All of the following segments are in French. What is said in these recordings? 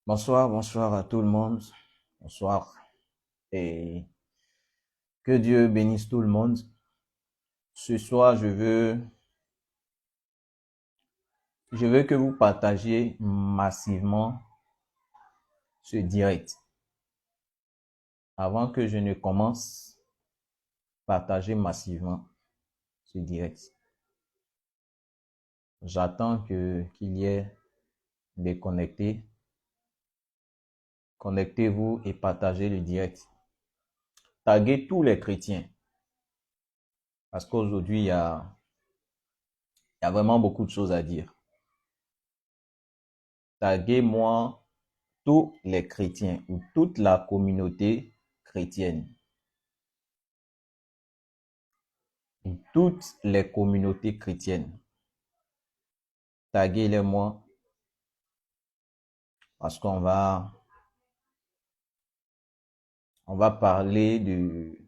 Bonsoir, bonsoir à tout le monde. Bonsoir. Et que Dieu bénisse tout le monde. Ce soir, je veux que vous partagiez massivement ce direct. Avant que je ne commence, partagez massivement ce direct. J'attends qu'il y ait des connectés. Connectez-vous et partagez le direct. Taguez tous les chrétiens. Parce qu'aujourd'hui, il y a vraiment beaucoup de choses à dire. Taguez-moi tous les chrétiens ou toute la communauté chrétienne. Ou toutes les communautés chrétiennes. Taguez-les-moi parce on va parler de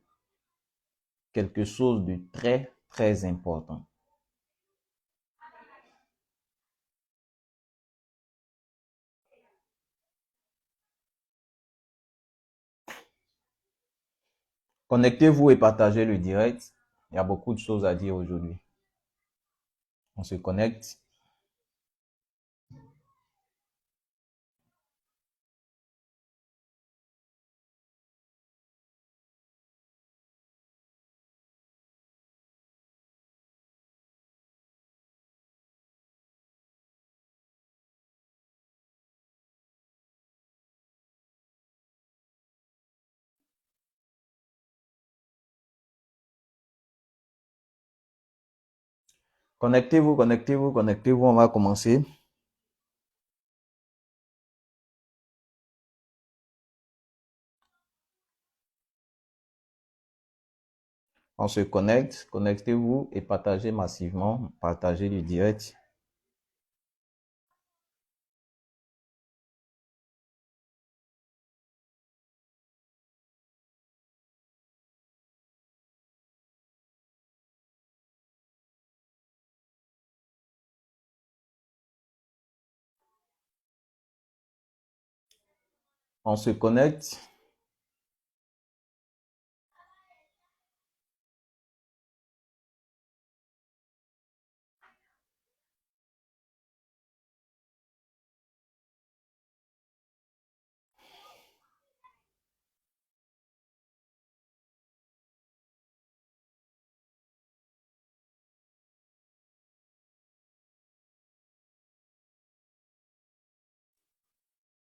quelque chose de très, très important. Connectez-vous et partagez le direct. Il y a beaucoup de choses à dire aujourd'hui. On se connecte. Connectez-vous, connectez-vous, connectez-vous. On va commencer. On se connecte. Connectez-vous et partagez massivement. Partagez le direct. On se connecte.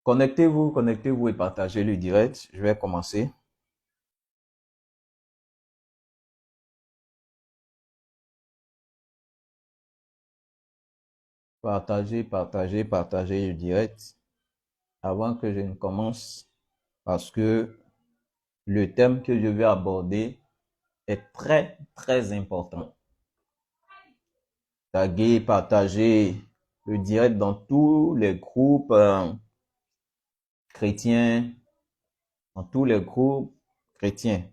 Connectez-vous, connectez-vous et partagez le direct. Je vais commencer. Partagez, partagez, partagez le direct avant que je ne commence parce que le thème que je vais aborder est très, très important. Taguez, partagez le direct dans tous les groupes chrétiens, dans tous les groupes chrétiens.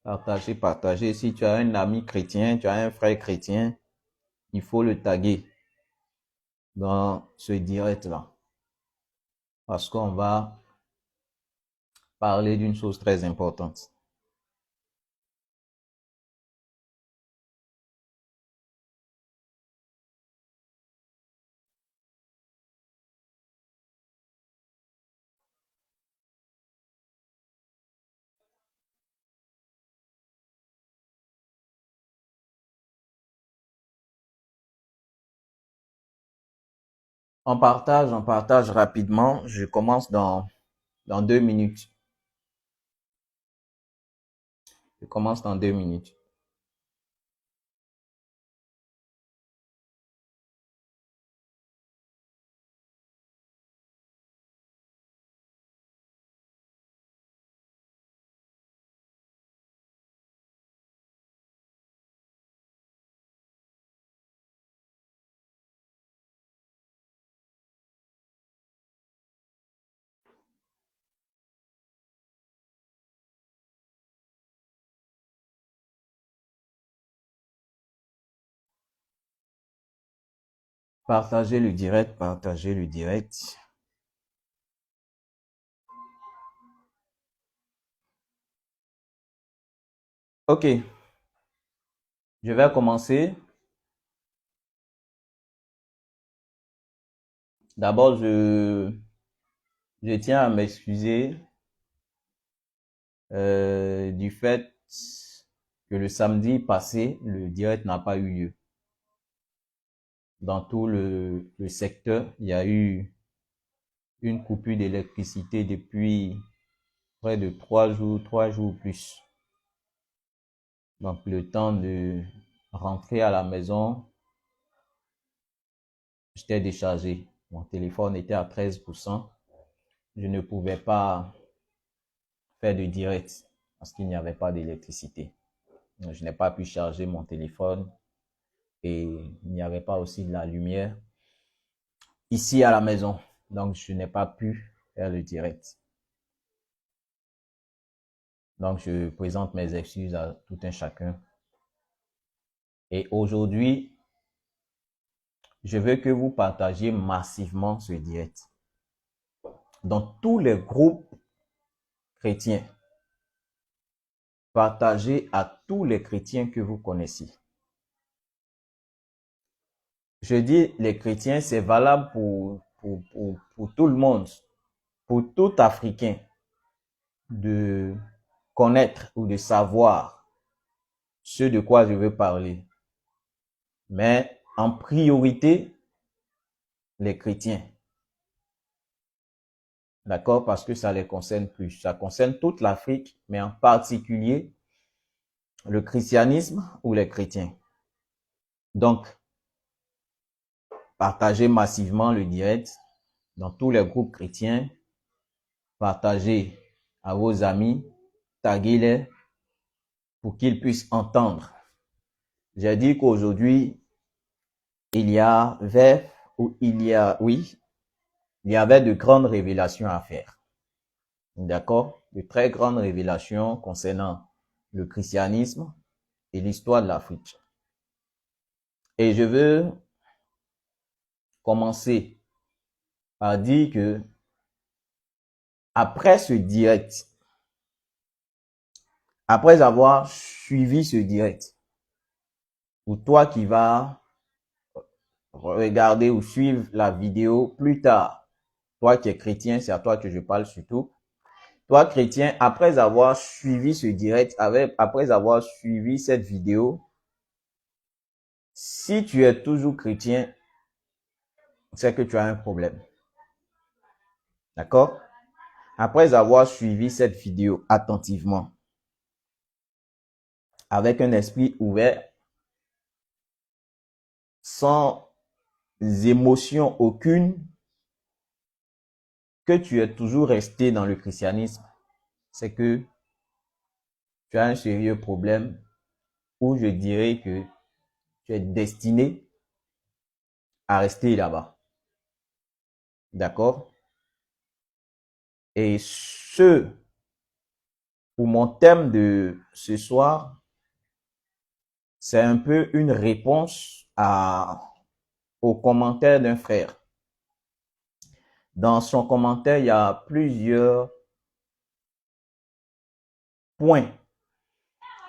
Partagez, partagez. Si tu as un ami chrétien, tu as un frère chrétien, il faut le taguer dans ce direct-là. Parce qu'on va parler d'une chose très importante. On partage rapidement. Je commence dans 2 minutes. Je commence dans 2 minutes. Partagez le direct, partagez le direct. Ok, je vais commencer. D'abord, je tiens à m'excuser du fait que le samedi passé, le direct n'a pas eu lieu. Dans tout le secteur, il y a eu une coupure d'électricité depuis près de 3 jours plus. Donc le temps de rentrer à la maison, j'étais déchargé. Mon téléphone était à 13%. Je ne pouvais pas faire de direct parce qu'il n'y avait pas d'électricité. Je n'ai pas pu charger mon téléphone et il n'y avait pas aussi de la lumière ici à la maison. Donc, je n'ai pas pu faire le direct. Donc, je présente mes excuses à tout un chacun. Et aujourd'hui, je veux que vous partagiez massivement ce direct dans tous les groupes chrétiens. Partagez à tous les chrétiens que vous connaissez. Je dis les chrétiens, c'est valable pour tout le monde, pour tout Africain, de connaître ou de savoir ce de quoi je veux parler. Mais en priorité, les chrétiens. D'accord? Parce que ça les concerne plus. Ça concerne toute l'Afrique, mais en particulier le christianisme ou les chrétiens. Donc, partagez massivement le direct dans tous les groupes chrétiens. Partagez à vos amis, taguez-les pour qu'ils puissent entendre. J'ai dit qu'aujourd'hui, il y avait de grandes révélations à faire. D'accord? De très grandes révélations concernant le christianisme et l'histoire de l'Afrique. Et je veux commencer par dire que après ce direct, après avoir suivi ce direct, ou toi qui vas regarder ou suivre la vidéo plus tard, toi qui es chrétien, c'est à toi que je parle surtout. Toi chrétien, après avoir suivi ce direct, après avoir suivi cette vidéo, si tu es toujours chrétien, c'est que tu as un problème. D'accord? Après avoir suivi cette vidéo attentivement, avec un esprit ouvert, sans émotion aucune, que tu es toujours resté dans le christianisme, c'est que tu as un sérieux problème, ou je dirais que tu es destiné à rester là-bas. D'accord? Et pour mon thème de ce soir, c'est un peu une réponse aux commentaires d'un frère. Dans son commentaire, il y a plusieurs points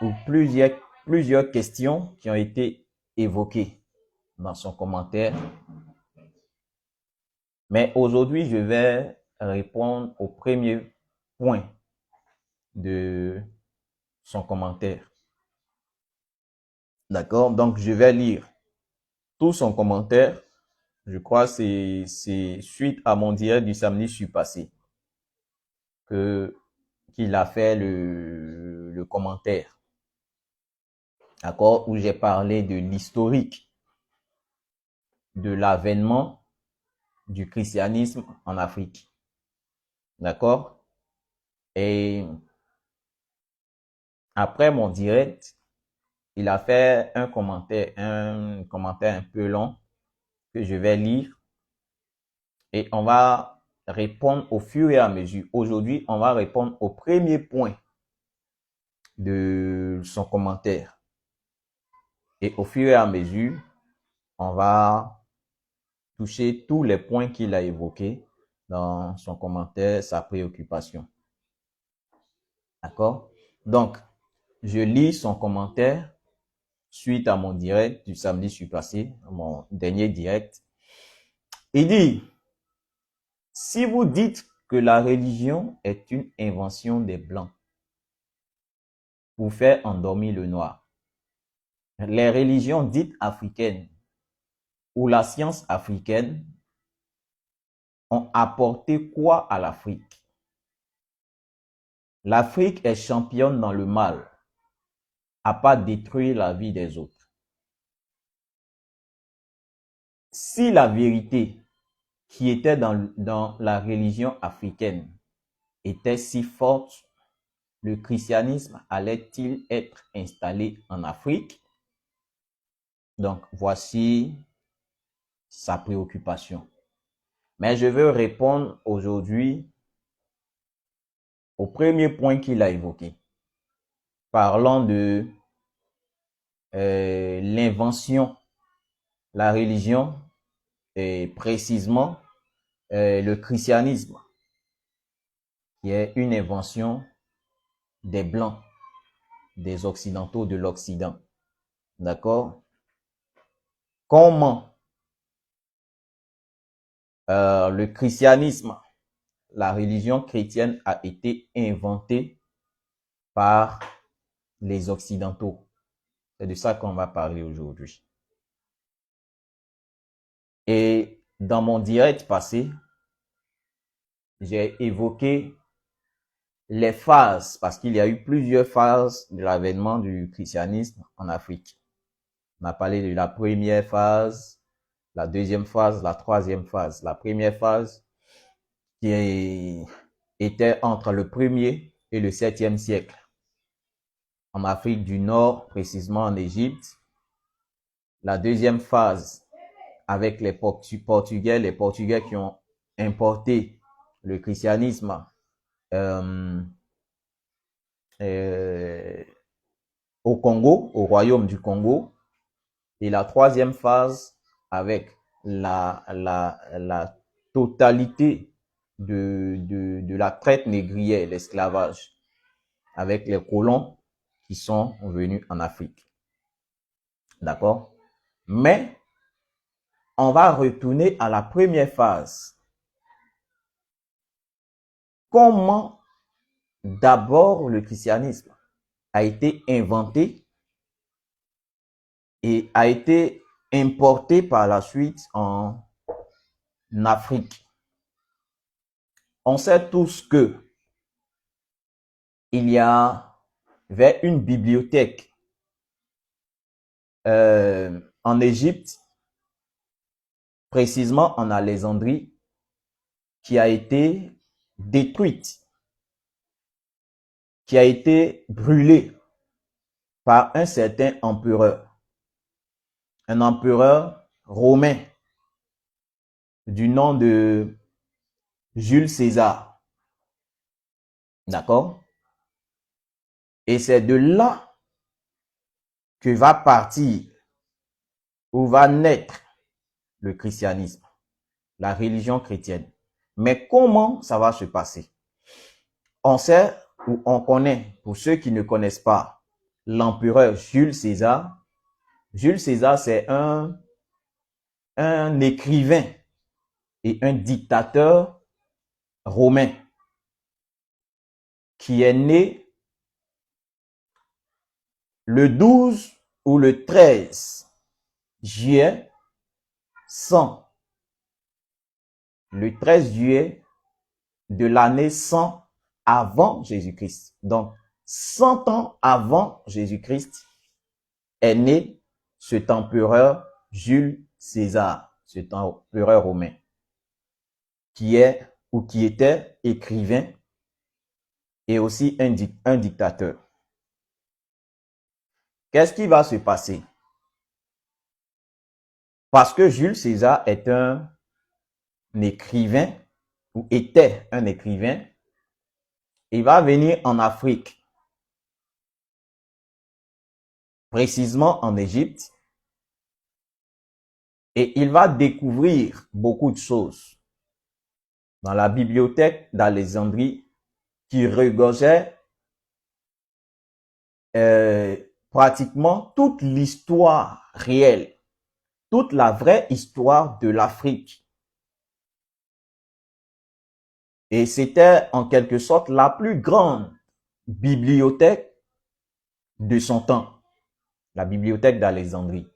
ou plusieurs questions qui ont été évoquées dans son commentaire. Mais aujourd'hui, je vais répondre au premier point de son commentaire. D'accord? Donc, je vais lire tout son commentaire. Je crois que c'est suite à mon direct du samedi surpassé qu'il a fait le commentaire. D'accord? Où j'ai parlé de l'historique de l'avènement du christianisme en Afrique. D'accord? Et après mon direct, il a fait un commentaire un peu long que je vais lire et on va répondre au fur et à mesure. Aujourd'hui, on va répondre au premier point de son commentaire. Et au fur et à mesure, on va toucher tous les points qu'il a évoqués dans son commentaire, sa préoccupation. D'accord? Donc, je lis son commentaire suite à mon direct du samedi passé, mon dernier direct. Il dit, si vous dites que la religion est une invention des Blancs pour faire endormir le noir, les religions dites africaines ou la science africaine ont apporté quoi à l'Afrique? L'Afrique est championne dans le mal, à pas détruire la vie des autres. Si la vérité qui était dans la religion africaine était si forte, le christianisme allait-il être installé en Afrique? Donc, voici sa préoccupation. Mais je veux répondre aujourd'hui au premier point qu'il a évoqué, parlant de l'invention, la religion et précisément le christianisme, qui est une invention des Blancs, des Occidentaux, de l'Occident. D'accord? Comment le christianisme, la religion chrétienne a été inventée par les Occidentaux. C'est de ça qu'on va parler aujourd'hui. Et dans mon direct passé, j'ai évoqué les phases, parce qu'il y a eu plusieurs phases de l'avènement du christianisme en Afrique. On a parlé de la première phase, la deuxième phase, la troisième phase. La première phase qui était entre le 1er et le 7e siècle. En Afrique du Nord, précisément en Égypte. La deuxième phase avec les Portugais qui ont importé le christianisme au Congo, au royaume du Congo. Et la troisième phase avec la totalité de la traite négrière, l'esclavage, avec les colons qui sont venus en Afrique. D'accord? Mais on va retourner à la première phase. Comment d'abord le christianisme a été inventé et a été importé par la suite en Afrique. On sait tous que il y avait une bibliothèque en Égypte, précisément en Alexandrie, qui a été détruite, qui a été brûlée par un certain empereur, un empereur romain du nom de Jules César. D'accord? Et c'est de là que va partir ou va naître le christianisme, la religion chrétienne. Mais comment ça va se passer? On sait ou on connaît, pour ceux qui ne connaissent pas, l'empereur Jules César. Jules César, c'est un écrivain et un dictateur romain qui est né le 12 ou le 13 juillet 100. Le 13 juillet de l'année 100 avant Jésus-Christ. Donc, 100 ans avant Jésus-Christ est né cet empereur Jules César, cet empereur romain, qui est ou qui était écrivain et aussi un dictateur. Qu'est-ce qui va se passer? Parce que Jules César est un écrivain, ou était un écrivain, il va venir en Afrique, précisément en Égypte, Et il va découvrir beaucoup de choses dans la bibliothèque d'Alexandrie qui regorgeait pratiquement toute l'histoire réelle, toute la vraie histoire de l'Afrique. Et c'était en quelque sorte la plus grande bibliothèque de son temps, la bibliothèque d'Alexandrie.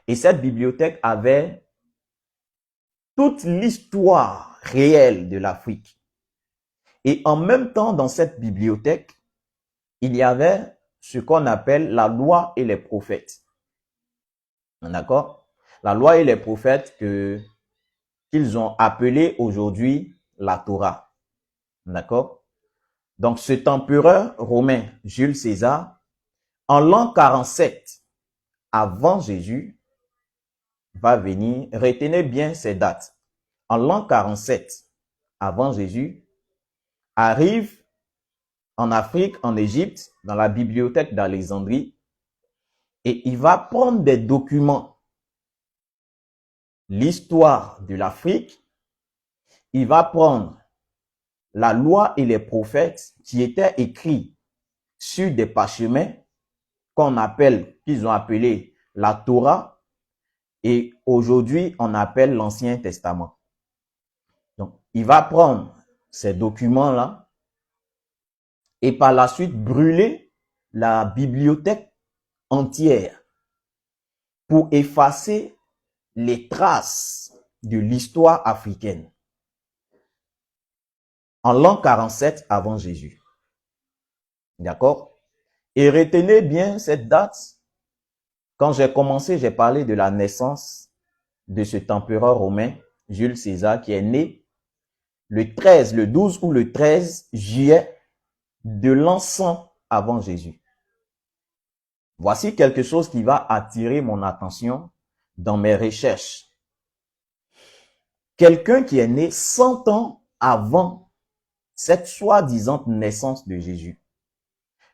Et cette bibliothèque avait toute l'histoire réelle de l'Afrique. Et en même temps, dans cette bibliothèque, il y avait ce qu'on appelle la loi et les prophètes. D'accord? La loi et les prophètes qu'ils ont appelé aujourd'hui la Torah. D'accord? Donc, cet empereur romain, Jules César, en l'an 47 avant Jésus, va venir, retenez bien ces dates. En l'an 47 avant Jésus, arrive en Afrique, en Égypte, dans la bibliothèque d'Alexandrie, et il va prendre des documents, l'histoire de l'Afrique, il va prendre la loi et les prophètes qui étaient écrits sur des parchemins qu'ils ont appelé la Torah, et aujourd'hui on appelle l'Ancien Testament. Donc, il va prendre ces documents-là et par la suite brûler la bibliothèque entière pour effacer les traces de l'histoire africaine. En l'an 47 avant Jésus. D'accord? Et retenez bien cette date. Quand j'ai commencé, j'ai parlé de la naissance de cet empereur romain, Jules César, qui est né le 13, le 12 ou le 13 juillet de l'an 100 avant Jésus. Voici quelque chose qui va attirer mon attention dans mes recherches. Quelqu'un qui est né 100 ans avant cette soi-disant naissance de Jésus.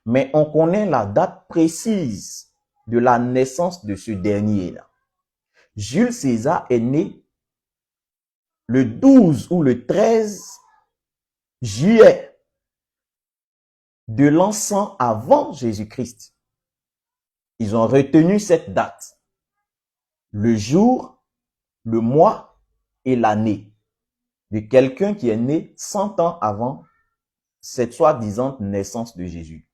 Mais on connaît la date précise de la naissance de ce dernier-là. Jules César est né le 12 ou le 13 juillet de l'an 100 avant Jésus-Christ. Ils ont retenu cette date, le jour, le mois et l'année de quelqu'un qui est né 100 ans avant cette soi-disant naissance de Jésus.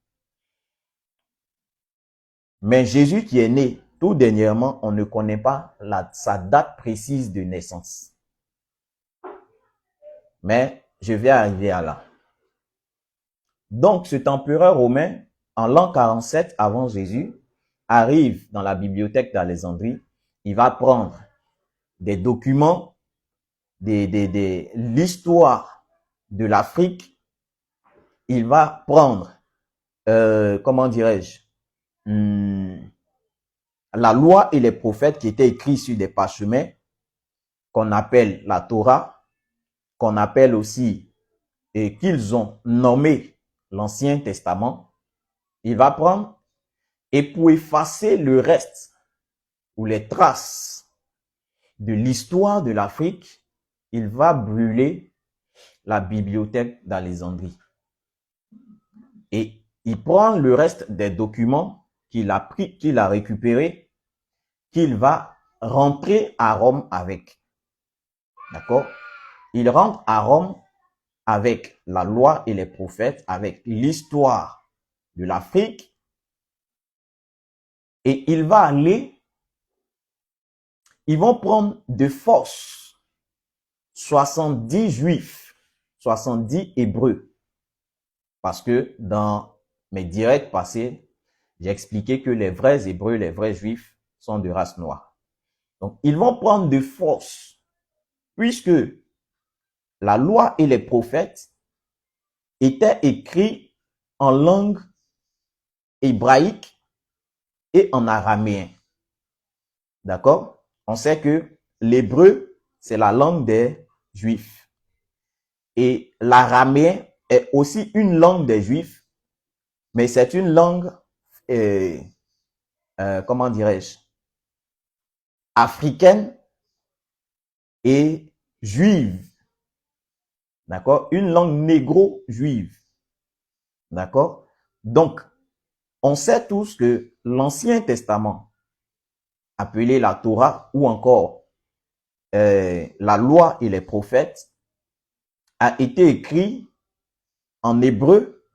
Mais Jésus qui est né tout dernièrement, on ne connaît pas sa date précise de naissance. Mais je vais arriver à là. Donc, cet empereur romain, en l'an 47 avant Jésus, arrive dans la bibliothèque d'Alexandrie. Il va prendre des documents, l'histoire de l'Afrique. Il va prendre, comment dirais-je, la loi et les prophètes qui étaient écrits sur des parchemins qu'on appelle la Torah, qu'on appelle aussi et qu'ils ont nommé l'Ancien Testament. Il va prendre et pour effacer le reste ou les traces de l'histoire de l'Afrique, il va brûler la bibliothèque d'Alexandrie. Et il prend le reste des documents qu'il a récupérés, qu'il va rentrer à Rome avec. D'accord? Il rentre à Rome avec la loi et les prophètes, avec l'histoire de l'Afrique, et il va aller, ils vont prendre de force 70 juifs, 70 hébreux, parce que dans mes directs passés, j'ai expliqué que les vrais hébreux, les vrais juifs sont de race noire. Donc, ils vont prendre de force, puisque la loi et les prophètes étaient écrits en langue hébraïque et en araméen. D'accord? On sait que l'hébreu, c'est la langue des Juifs. Et l'araméen est aussi une langue des Juifs, mais c'est une langue, comment dirais-je, africaine et juive. D'accord? Une langue négro-juive. D'accord? Donc, on sait tous que l'Ancien Testament, appelé la Torah ou encore la loi et les prophètes, a été écrit en hébreu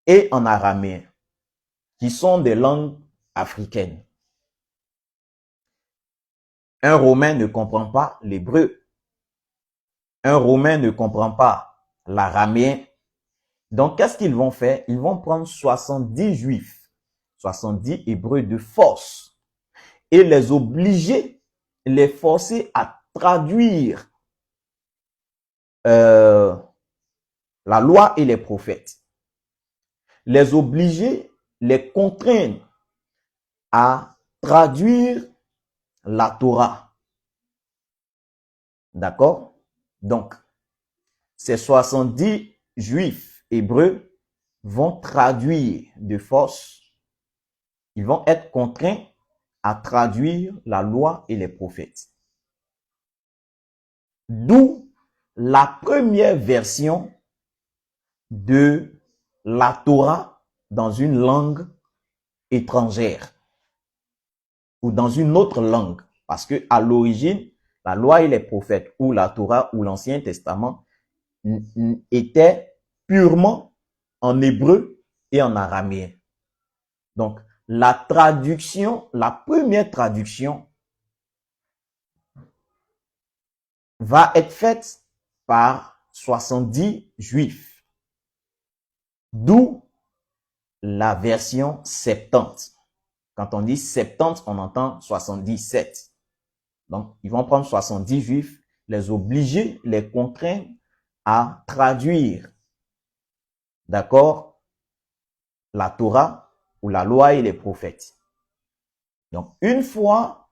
et en araméen, qui sont des langues africaines. Un Romain ne comprend pas l'hébreu. Un Romain ne comprend pas l'araméen. Donc, qu'est-ce qu'ils vont faire? Ils vont prendre 70 juifs, 70 hébreux de force et les obliger, les forcer à traduire la loi et les prophètes. Les obliger, les contraindre à traduire la Torah. D'accord? Donc, ces 70 juifs hébreux vont traduire de force. Ils vont être contraints à traduire la loi et les prophètes. D'où la première version de la Torah dans une langue étrangère ou dans une autre langue. Parce que à l'origine, la loi et les prophètes ou la Torah ou l'Ancien Testament étaient purement en hébreu et en araméen. Donc, la traduction, la première traduction va être faite par 70 juifs. D'où la version 70. Quand on dit 70, on entend 77. Donc, ils vont prendre 70 juifs, les obliger, les contraindre à traduire, d'accord, la Torah ou la loi et les prophètes. Donc, une fois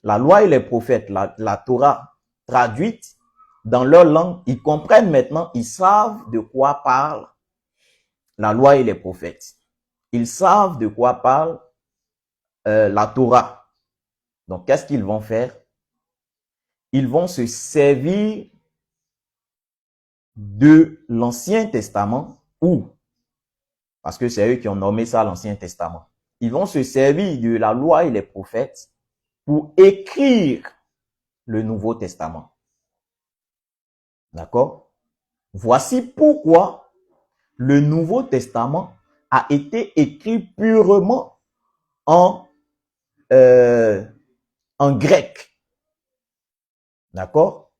la loi et les prophètes, la Torah traduite dans leur langue, ils comprennent maintenant, ils savent de quoi parle la loi et les prophètes. Ils savent de quoi parle la Torah. Donc, qu'est-ce qu'ils vont faire? Ils vont se servir de l'Ancien Testament ou, parce que c'est eux qui ont nommé ça l'Ancien Testament, ils vont se servir de la loi et les prophètes pour écrire le Nouveau Testament. D'accord? Voici pourquoi le Nouveau Testament a été écrit purement en grec. D'accord?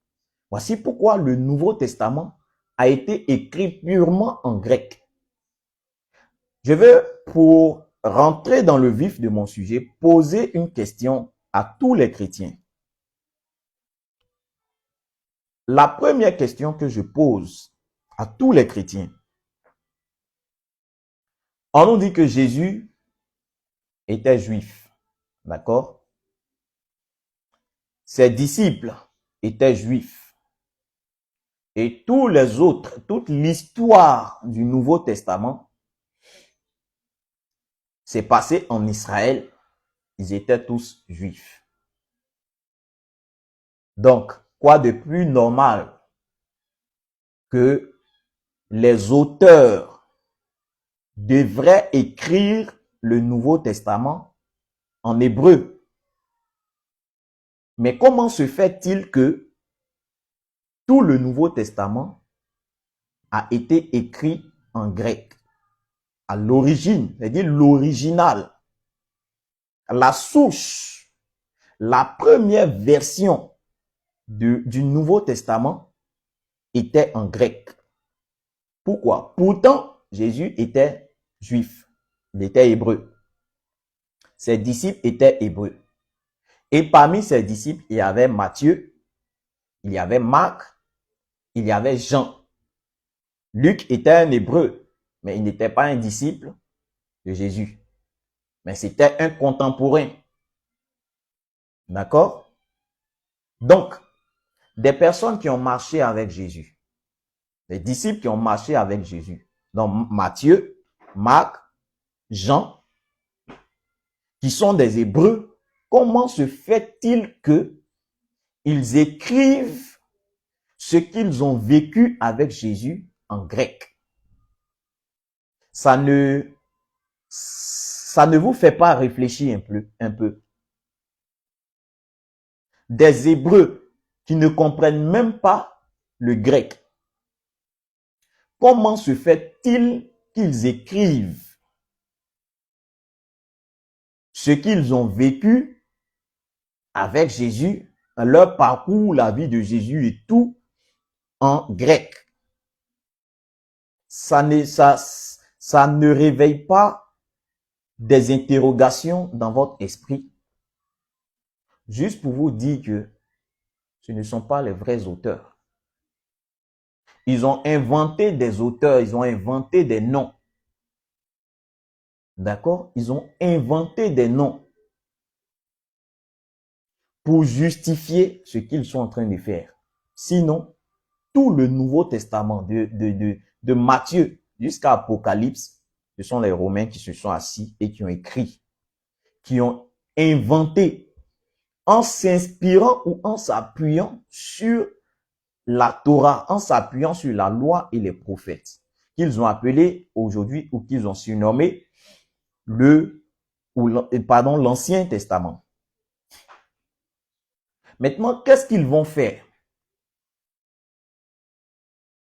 Voici pourquoi le Nouveau Testament a été écrit purement en grec. Je veux, pour rentrer dans le vif de mon sujet, poser une question à tous les chrétiens. La première question que je pose à tous les chrétiens, on nous dit que Jésus était juif, d'accord? Ses disciples étaient juifs. Et tous les autres, toute l'histoire du Nouveau Testament s'est passée en Israël. Ils étaient tous juifs. Donc, quoi de plus normal que les auteurs devraient écrire le Nouveau Testament en hébreu? Mais comment se fait-il que tout le Nouveau Testament a été écrit en grec? À l'origine, c'est-à-dire l'original, la souche, la première version du Nouveau Testament était en grec. Pourquoi? Pourtant, Jésus était juif, il était hébreu. Ses disciples étaient hébreux. Et parmi ses disciples, il y avait Matthieu, il y avait Marc, il y avait Jean. Luc était un hébreu, mais il n'était pas un disciple de Jésus. Mais c'était un contemporain. D'accord? Donc, des personnes qui ont marché avec Jésus, des disciples qui ont marché avec Jésus, donc Matthieu, Marc, Jean, qui sont des Hébreux, comment se fait-il que ils écrivent ce qu'ils ont vécu avec Jésus en grec? Ça ne vous fait pas réfléchir un peu. Des Hébreux qui ne comprennent même pas le grec. Comment se fait-il qu'ils écrivent ce qu'ils ont vécu avec Jésus, leur parcours, la vie de Jésus et tout en grec? Ça ne réveille pas des interrogations dans votre esprit. Juste pour vous dire que ce ne sont pas les vrais auteurs. Ils ont inventé des auteurs, ils ont inventé des noms. D'accord? Ils ont inventé des noms pour justifier ce qu'ils sont en train de faire. Sinon, tout le Nouveau Testament de Matthieu jusqu'à Apocalypse, ce sont les Romains qui se sont assis et qui ont écrit, qui ont inventé en s'inspirant ou en s'appuyant sur la Torah, en s'appuyant sur la loi et les prophètes, qu'ils ont appelé aujourd'hui ou qu'ils ont surnommé l'Ancien Testament. Maintenant, qu'est-ce qu'ils vont faire?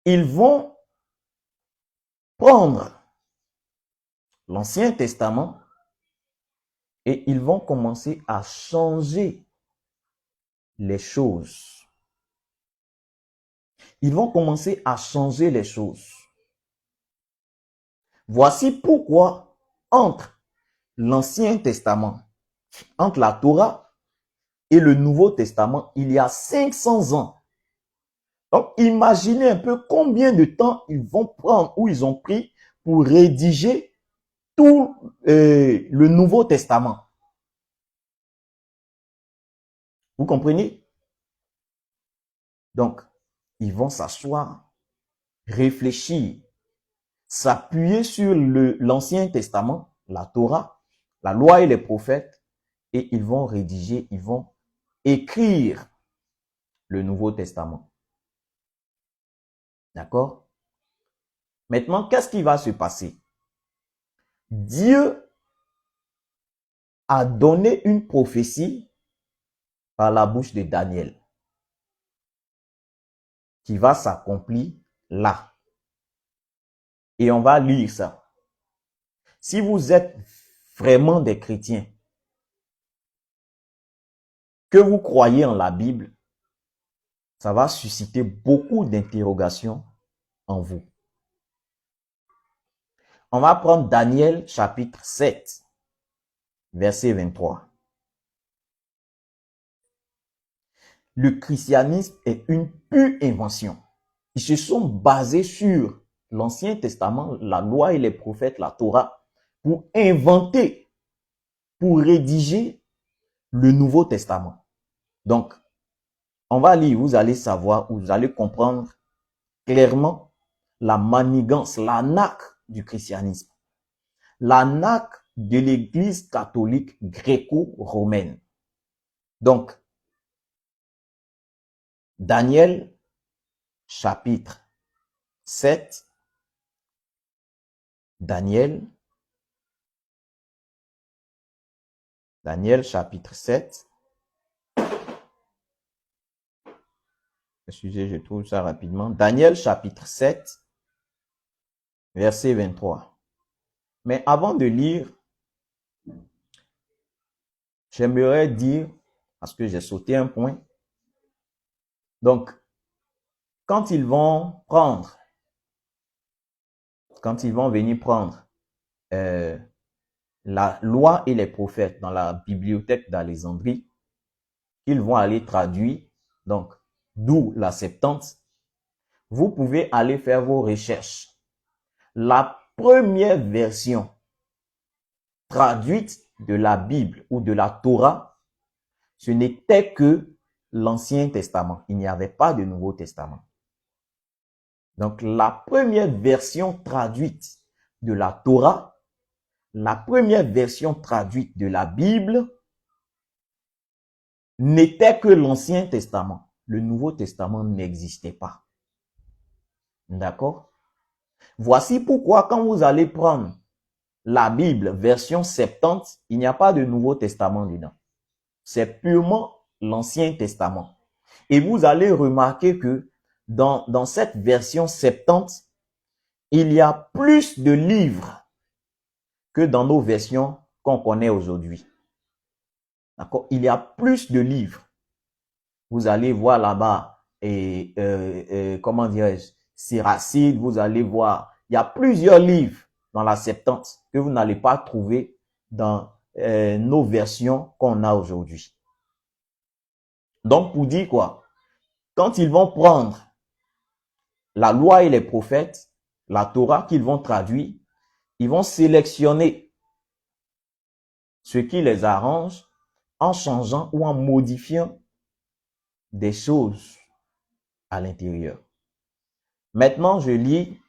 Ils vont prendre l'Ancien Testament et ils vont commencer à changer les choses. Ils vont commencer à changer les choses. Voici pourquoi entre l'Ancien Testament, entre la Torah et le Nouveau Testament, il y a 500 ans. Donc, imaginez un peu combien de temps ils vont prendre ou ils ont pris pour rédiger tout le Nouveau Testament. Vous comprenez? Donc, ils vont s'asseoir, réfléchir, s'appuyer sur l'Ancien Testament, la Torah, la loi et les prophètes, et ils vont rédiger, ils vont écrire le Nouveau Testament. D'accord? Maintenant, qu'est-ce qui va se passer? Dieu a donné une prophétie par la bouche de Daniel qui va s'accomplir là. Et on va lire ça. Si vous êtes vraiment des chrétiens, que vous croyez en la Bible, ça va susciter beaucoup d'interrogations en vous. On va prendre Daniel chapitre 7, verset 23. Le christianisme est une pure invention. Ils se sont basés sur l'Ancien Testament, la loi et les prophètes, la Torah, pour inventer, pour rédiger le Nouveau Testament. Donc, on va lire, vous allez savoir, vous allez comprendre clairement la manigance, l'arnaque du christianisme, l'arnaque de l'Église catholique gréco-romaine. Donc, Daniel, chapitre 7, Daniel, chapitre 7. Excusez, je trouve ça rapidement. Daniel, chapitre 7, verset 23. Mais avant de lire, j'aimerais dire, parce que j'ai sauté un point, donc, quand ils vont venir prendre la loi et les prophètes dans la bibliothèque d'Alexandrie, ils vont aller traduire, donc, d'où la Septante, vous pouvez aller faire vos recherches. La première version traduite de la Bible ou de la Torah, ce n'était que l'Ancien Testament. Il n'y avait pas de Nouveau Testament. Donc, la première version traduite de la Torah, la première version traduite de la Bible, n'était que l'Ancien Testament. Le Nouveau Testament n'existait pas. D'accord? Voici pourquoi quand vous allez prendre la Bible version 70, il n'y a pas de Nouveau Testament dedans. C'est purement l'Ancien Testament. Et vous allez remarquer que dans cette version 70, il y a plus de livres que dans nos versions qu'on connaît aujourd'hui. D'accord? Il y a plus de livres. Vous allez voir là-bas, comment dirais-je, Siracide, vous allez voir, il y a plusieurs livres dans la Septante que vous n'allez pas trouver dans nos versions qu'on a aujourd'hui. Donc, pour dire quoi? Quand ils vont prendre la loi et les prophètes, la Torah qu'ils vont traduire, ils vont sélectionner ce qui les arrange en changeant ou en modifiant des choses à l'intérieur. Maintenant, je lis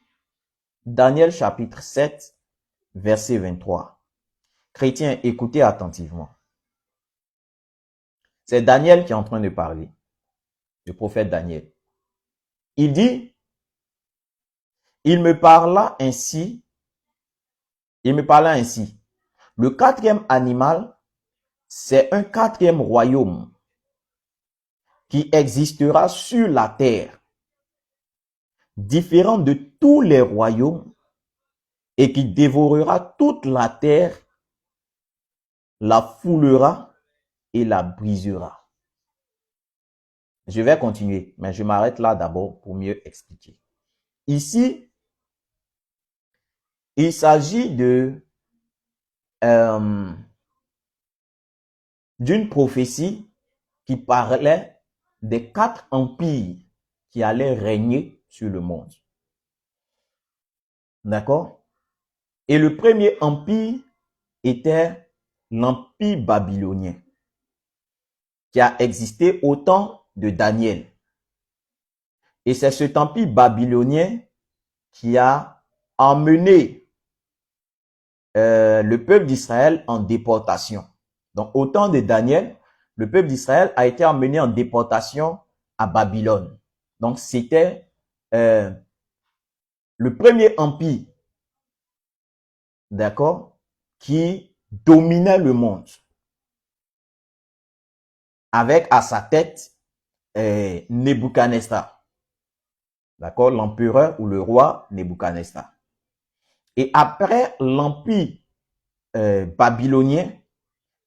Daniel chapitre 7, verset 23. Chrétiens, écoutez attentivement. C'est Daniel qui est en train de parler, le prophète Daniel. Il dit, il me parla ainsi. Le quatrième animal, c'est un quatrième royaume qui existera sur la terre, différent de tous les royaumes et qui dévorera toute la terre, la foulera et la brisera. Je vais continuer, mais je m'arrête là d'abord pour mieux expliquer. Ici, il s'agit d'une prophétie qui parlait des 4 empires qui allaient régner sur le monde. D'accord? Et le premier empire était l'empire babylonien, qui a existé au temps de Daniel. Et c'est cet empire babylonien qui a emmené le peuple d'Israël en déportation. Donc, au temps de Daniel, le peuple d'Israël a été emmené en déportation à Babylone. Donc, c'était le premier empire, d'accord, qui dominait le monde, avec à sa tête Nebuchadnezzar, d'accord, l'empereur ou le roi Nebuchadnezzar. Et après l'empire babylonien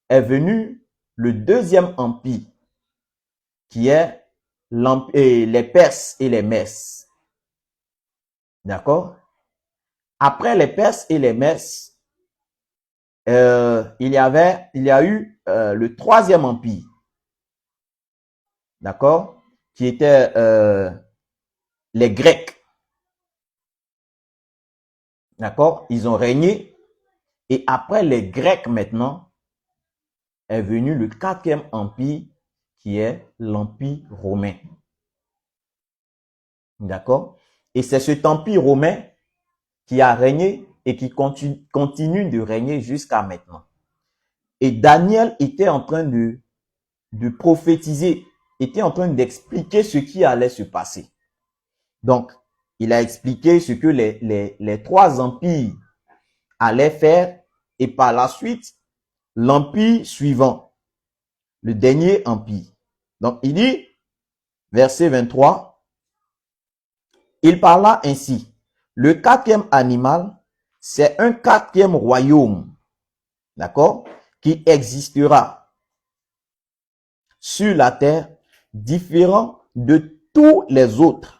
est venu le deuxième empire, qui est les Perses et les Mèdes. D'accord? Après les Perses et les Mèdes, il y a eu le troisième empire. D'accord? Qui était les Grecs. D'accord? Ils ont régné. Et après les Grecs maintenant, est venu le quatrième empire qui est l'empire romain. D'accord? Et c'est cet empire romain qui a régné et qui continue de régner jusqu'à maintenant. Et Daniel était en train de prophétiser, était en train d'expliquer ce qui allait se passer. Donc, il a expliqué ce que les 3 empires allaient faire et par la suite, l'empire suivant, le dernier empire. Donc, il dit, verset 23, il parla ainsi, le quatrième animal, c'est un quatrième royaume, d'accord, qui existera sur la terre, différent de tous les autres,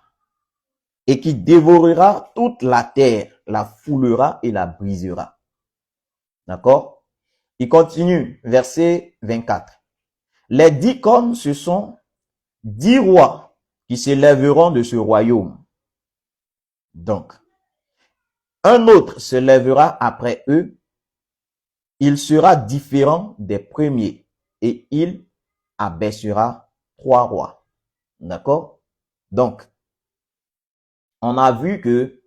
et qui dévorera toute la terre, la foulera et la brisera. D'accord? Il continue, verset 24. Les 10 cornes, ce sont 10 rois qui s'élèveront de ce royaume. Donc, un autre se lèvera après eux. Il sera différent des premiers et il abaissera 3 rois. D'accord? Donc, on a vu que,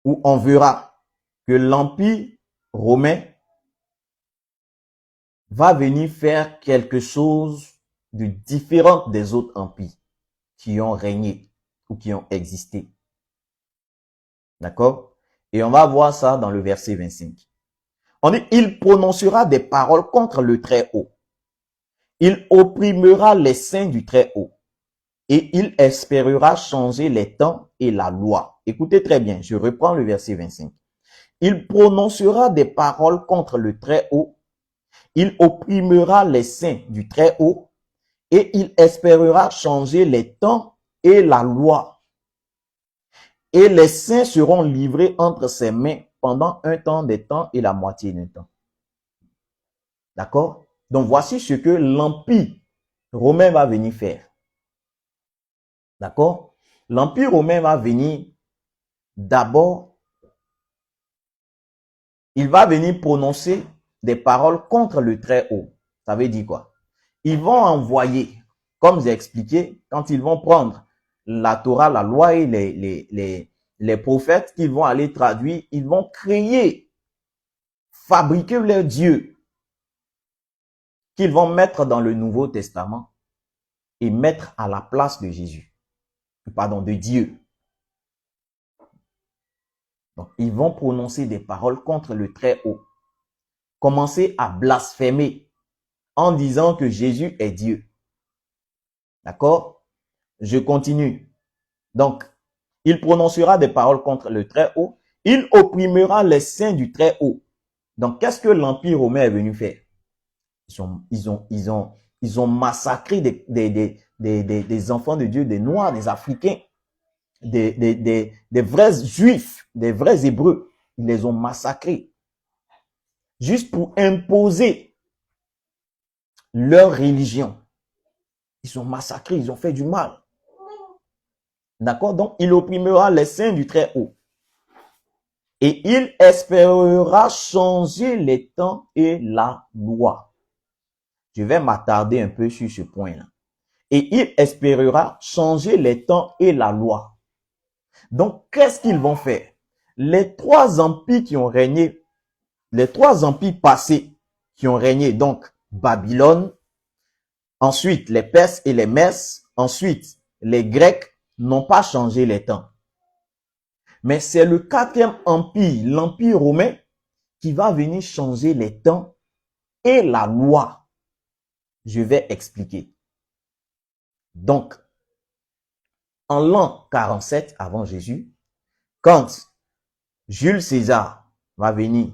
ou on verra que l'empire romain va venir faire quelque chose de différent des autres empires qui ont régné ou qui ont existé. D'accord? Et on va voir ça dans le verset 25. On dit, il prononcera des paroles contre le Très-Haut. Il opprimera les saints du Très-Haut. Et il espérera changer les temps et la loi. Écoutez très bien, je reprends le verset 25. Il prononcera des paroles contre le Très-Haut. Il opprimera les saints du Très-Haut. Et il espérera changer les temps et la loi. Et les saints seront livrés entre ses mains pendant un temps des temps et la moitié d'un temps. D'accord? Donc voici ce que l'Empire romain va venir faire. D'accord? L'Empire romain va venir d'abord, il va venir prononcer des paroles contre le Très-Haut. Ça veut dire quoi? Ils vont envoyer, comme j'ai expliqué, quand ils vont prendre la Torah, la loi et les prophètes qu'ils vont aller traduire, ils vont créer, fabriquer leur Dieu qu'ils vont mettre dans le Nouveau Testament et mettre à la place de Jésus. Pardon, de Dieu. Donc, ils vont prononcer des paroles contre le Très-Haut. Commencer à blasphémer en disant que Jésus est Dieu. D'accord? Je continue. Donc, il prononcera des paroles contre le Très-Haut. Il opprimera les saints du Très-Haut. Donc, qu'est-ce que l'Empire romain est venu faire? Ils ont massacré des enfants de Dieu, des Noirs, des Africains, des vrais Juifs, des vrais Hébreux. Ils les ont massacrés. Juste pour imposer leur religion. Ils ont massacré, ils ont fait du mal. D'accord? Donc, il opprimera les saints du Très-Haut. Et il espérera changer les temps et la loi. Je vais m'attarder un peu sur ce point-là. Et il espérera changer les temps et la loi. Donc, qu'est-ce qu'ils vont faire? Les trois empires qui ont régné, les trois empires passés qui ont régné, donc Babylone, ensuite les Perses et les Mèdes, ensuite les Grecs, n'ont pas changé les temps. Mais c'est le quatrième empire, l'empire romain, qui va venir changer les temps et la loi. Je vais expliquer. Donc, en l'an 47 avant Jésus, quand Jules César va venir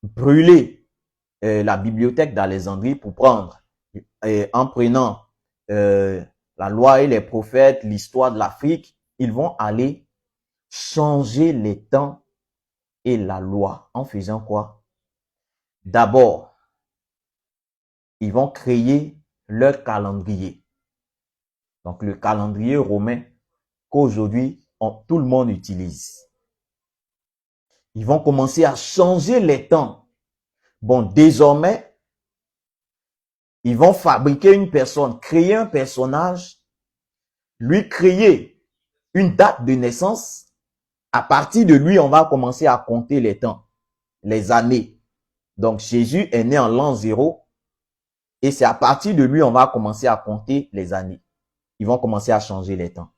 brûler la bibliothèque d'Alexandrie pour prendre, en prenant la loi et les prophètes, l'histoire de l'Afrique, ils vont aller changer les temps et la loi en faisant quoi? D'abord, ils vont créer leur calendrier. Donc, le calendrier romain qu'aujourd'hui, tout le monde utilise. Ils vont commencer à changer les temps. Bon, désormais, ils vont fabriquer une personne, créer un personnage, lui créer une date de naissance. À partir de lui, on va commencer à compter les temps, les années. Donc, Jésus est né en l'an 0 et c'est à partir de lui, on va commencer à compter les années. Ils vont commencer à changer les temps.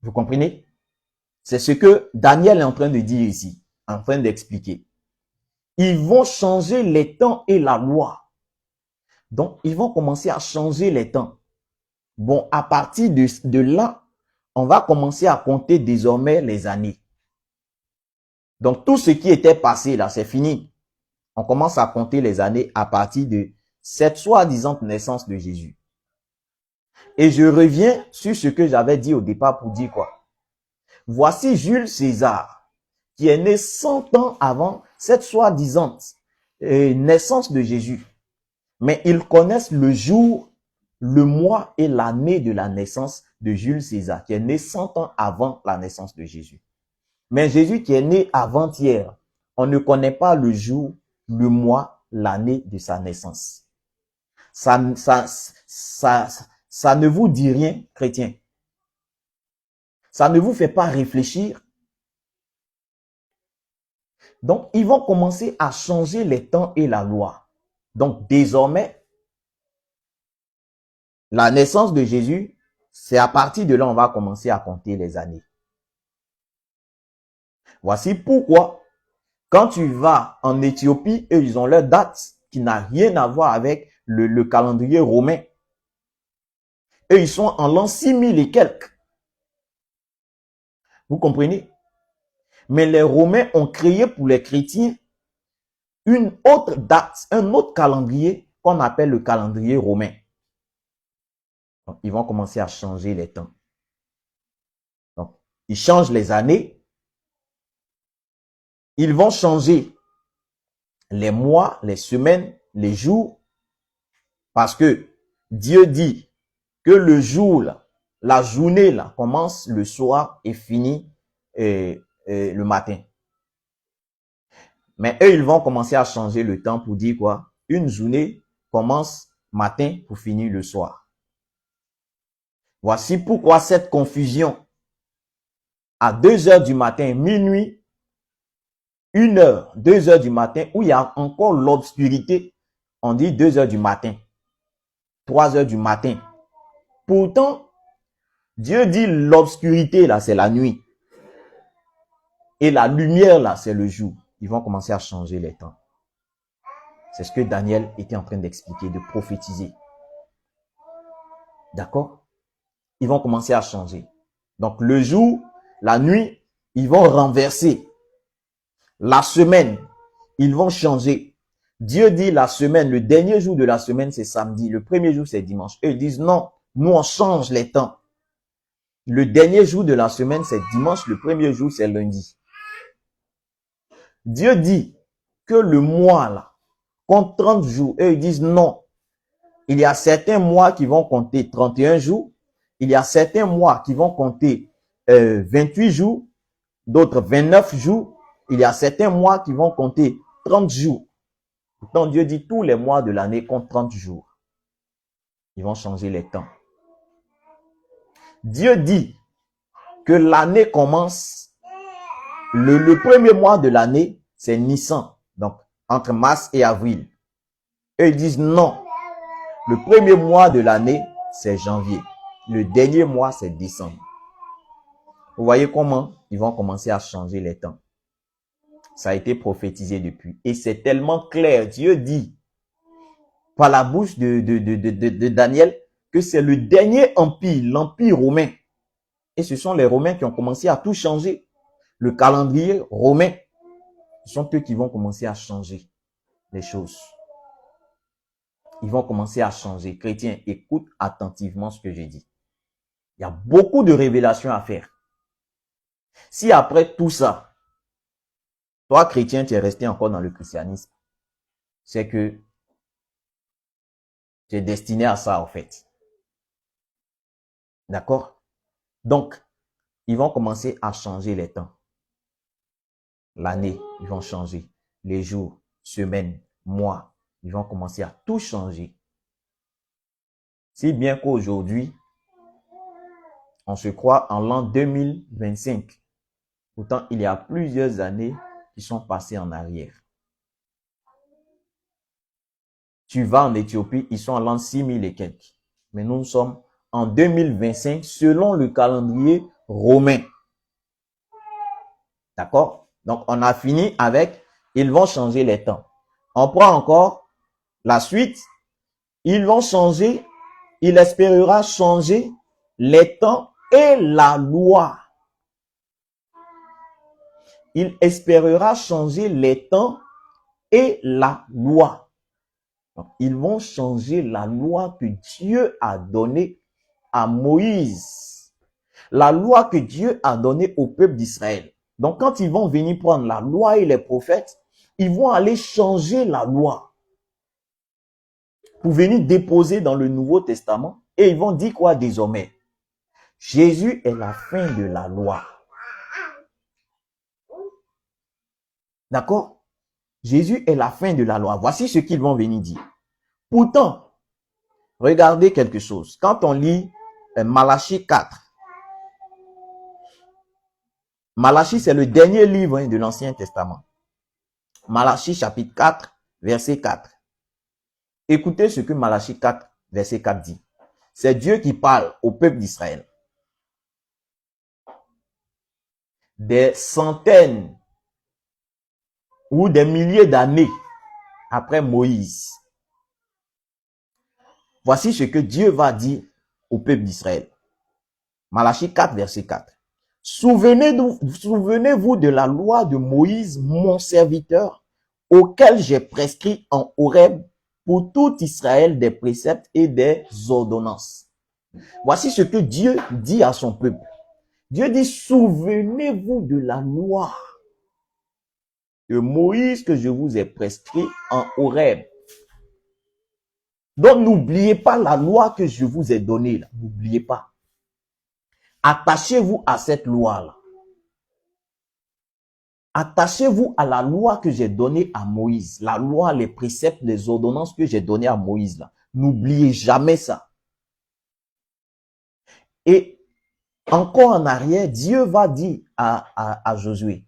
Vous comprenez? C'est ce que Daniel est en train de dire ici, en train d'expliquer. Ils vont changer les temps et la loi. Donc, ils vont commencer à changer les temps. Bon, à partir de là, on va commencer à compter désormais les années. Donc, tout ce qui était passé là, c'est fini. On commence à compter les années à partir de cette soi-disant naissance de Jésus. Et je reviens sur ce que j'avais dit au départ pour dire quoi? Voici Jules César, qui est né 100 ans avant cette soi-disant naissance de Jésus. Mais ils connaissent le jour, le mois et l'année de la naissance de Jules César, qui est né 100 ans avant la naissance de Jésus. Mais Jésus qui est né avant-hier, on ne connaît pas le jour, le mois, l'année de sa naissance. Ça ne vous dit rien, chrétien. Ça ne vous fait pas réfléchir. Donc, ils vont commencer à changer les temps et la loi. Donc, désormais, la naissance de Jésus, c'est à partir de là, on va commencer à compter les années. Voici pourquoi, quand tu vas en Éthiopie, eux, ils ont leur date qui n'a rien à voir avec le calendrier romain. Eux, ils sont en l'an 6000 et quelques. Vous comprenez? Mais les Romains ont créé pour les chrétiens une autre date, un autre calendrier qu'on appelle le calendrier romain. Donc, ils vont commencer à changer les temps. Donc, ils changent les années. Ils vont changer les mois, les semaines, les jours. Parce que Dieu dit que le jour, là, la journée là, commence le soir et finit le matin. Mais eux, ils vont commencer à changer le temps pour dire quoi? Une journée commence matin pour finir le soir. Voici pourquoi cette confusion à 2 heures du matin, minuit, 1 heure, 2 heures du matin, où il y a encore l'obscurité, on dit 2 heures du matin, 3 heures du matin. Pourtant, Dieu dit l'obscurité là, c'est la nuit. Et la lumière là, c'est le jour. Ils vont commencer à changer les temps. C'est ce que Daniel était en train d'expliquer, de prophétiser. D'accord? Ils vont commencer à changer. Donc le jour, la nuit, ils vont renverser. La semaine, ils vont changer. Dieu dit la semaine, le dernier jour de la semaine, c'est samedi. Le premier jour, c'est dimanche. Eux, ils disent non, nous, on change les temps. Le dernier jour de la semaine, c'est dimanche. Le premier jour, c'est lundi. Dieu dit que le mois, là, compte 30 jours. Eux, ils disent non. Il y a certains mois qui vont compter 31 jours. Il y a certains mois qui vont compter 28 jours. D'autres 29 jours. Il y a certains mois qui vont compter 30 jours. Pourtant, Dieu dit tous les mois de l'année comptent 30 jours. Ils vont changer les temps. Dieu dit que l'année commence, le premier mois de l'année, c'est Nissan. Donc, entre mars et avril. Eux, ils disent non. Le premier mois de l'année, c'est janvier. Le dernier mois, c'est décembre. Vous voyez comment ils vont commencer à changer les temps. Ça a été prophétisé depuis. Et c'est tellement clair. Dieu dit par la bouche de Daniel que c'est le dernier empire, l'empire romain. Et ce sont les Romains qui ont commencé à tout changer. Le calendrier romain, ce sont eux qui vont commencer à changer les choses. Ils vont commencer à changer. Chrétiens, écoute attentivement ce que j'ai dit. Il y a beaucoup de révélations à faire. Si après tout ça, toi, chrétien, tu es resté encore dans le christianisme, c'est que tu es destiné à ça, en fait. D'accord? Donc, ils vont commencer à changer les temps. L'année, ils vont changer. Les jours, semaines, mois, ils vont commencer à tout changer. Si bien qu'aujourd'hui, on se croit en l'an 2025. Pourtant, il y a plusieurs années qui sont passées en arrière. Tu vas en Éthiopie, ils sont en l'an 6000 et quelques. Mais nous sommes en 2025 selon le calendrier romain. D'accord? Donc, on a fini avec, ils vont changer les temps. On prend encore la suite. Ils vont changer, il espérera changer les temps et la loi. Il espérera changer les temps et la loi. Donc, ils vont changer la loi que Dieu a donnée à Moïse. La loi que Dieu a donnée au peuple d'Israël. Donc, quand ils vont venir prendre la loi et les prophètes, ils vont aller changer la loi pour venir déposer dans le Nouveau Testament. Et ils vont dire quoi désormais? Jésus est la fin de la loi. D'accord? Jésus est la fin de la loi. Voici ce qu'ils vont venir dire. Pourtant, regardez quelque chose. Quand on lit Malachie 4, Malachie, c'est le dernier livre de l'Ancien Testament. Malachie chapitre 4, verset 4. Écoutez ce que Malachie 4, verset 4 dit. C'est Dieu qui parle au peuple d'Israël. Des centaines ou des milliers d'années après Moïse. Voici ce que Dieu va dire au peuple d'Israël. Malachie 4, verset 4. Souvenez-vous de la loi de Moïse, mon serviteur, auquel j'ai prescrit en Horeb pour tout Israël des préceptes et des ordonnances. Voici ce que Dieu dit à son peuple. Dieu dit, souvenez-vous de la loi de Moïse que je vous ai prescrit en Horeb. Donc, n'oubliez pas la loi que je vous ai donnée là. N'oubliez pas. Attachez-vous à cette loi-là. Attachez-vous à la loi que j'ai donnée à Moïse. La loi, les préceptes, les ordonnances que j'ai données à Moïse là. N'oubliez jamais ça. Et encore en arrière, Dieu va dire à Josué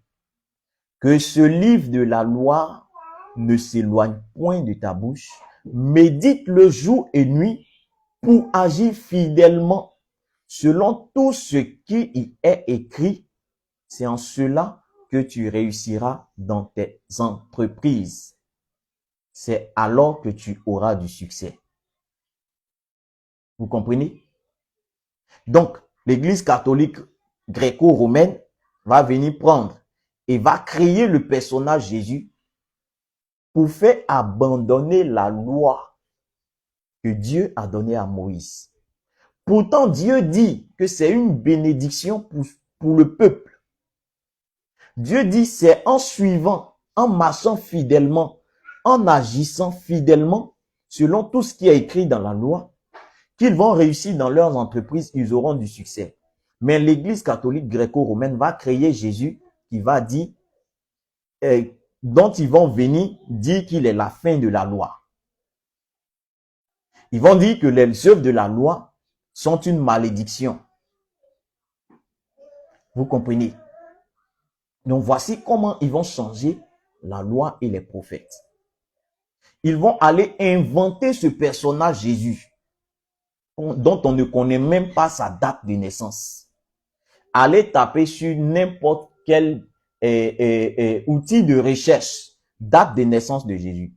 que ce livre de la loi ne s'éloigne point de ta bouche. Médite-le jour et nuit pour agir fidèlement selon tout ce qui y est écrit. C'est en cela que tu réussiras dans tes entreprises. C'est alors que tu auras du succès. Vous comprenez? Donc, l'Église catholique gréco-romaine va venir prendre et va créer le personnage Jésus pour faire abandonner la loi que Dieu a donnée à Moïse. Pourtant, Dieu dit que c'est une bénédiction pour le peuple. Dieu dit c'est en suivant, en marchant fidèlement, en agissant fidèlement selon tout ce qui est écrit dans la loi, qu'ils vont réussir dans leurs entreprises, ils auront du succès. Mais l'Église catholique gréco-romaine va créer Jésus qui va dire, dont ils vont venir dire qu'il est la fin de la loi. Ils vont dire que les œuvres de la loi sont une malédiction. Vous comprenez? Donc voici comment ils vont changer la loi et les prophètes. Ils vont aller inventer ce personnage Jésus, dont on ne connaît même pas sa date de naissance. Allez taper sur n'importe quel outil de recherche, date de naissance de Jésus.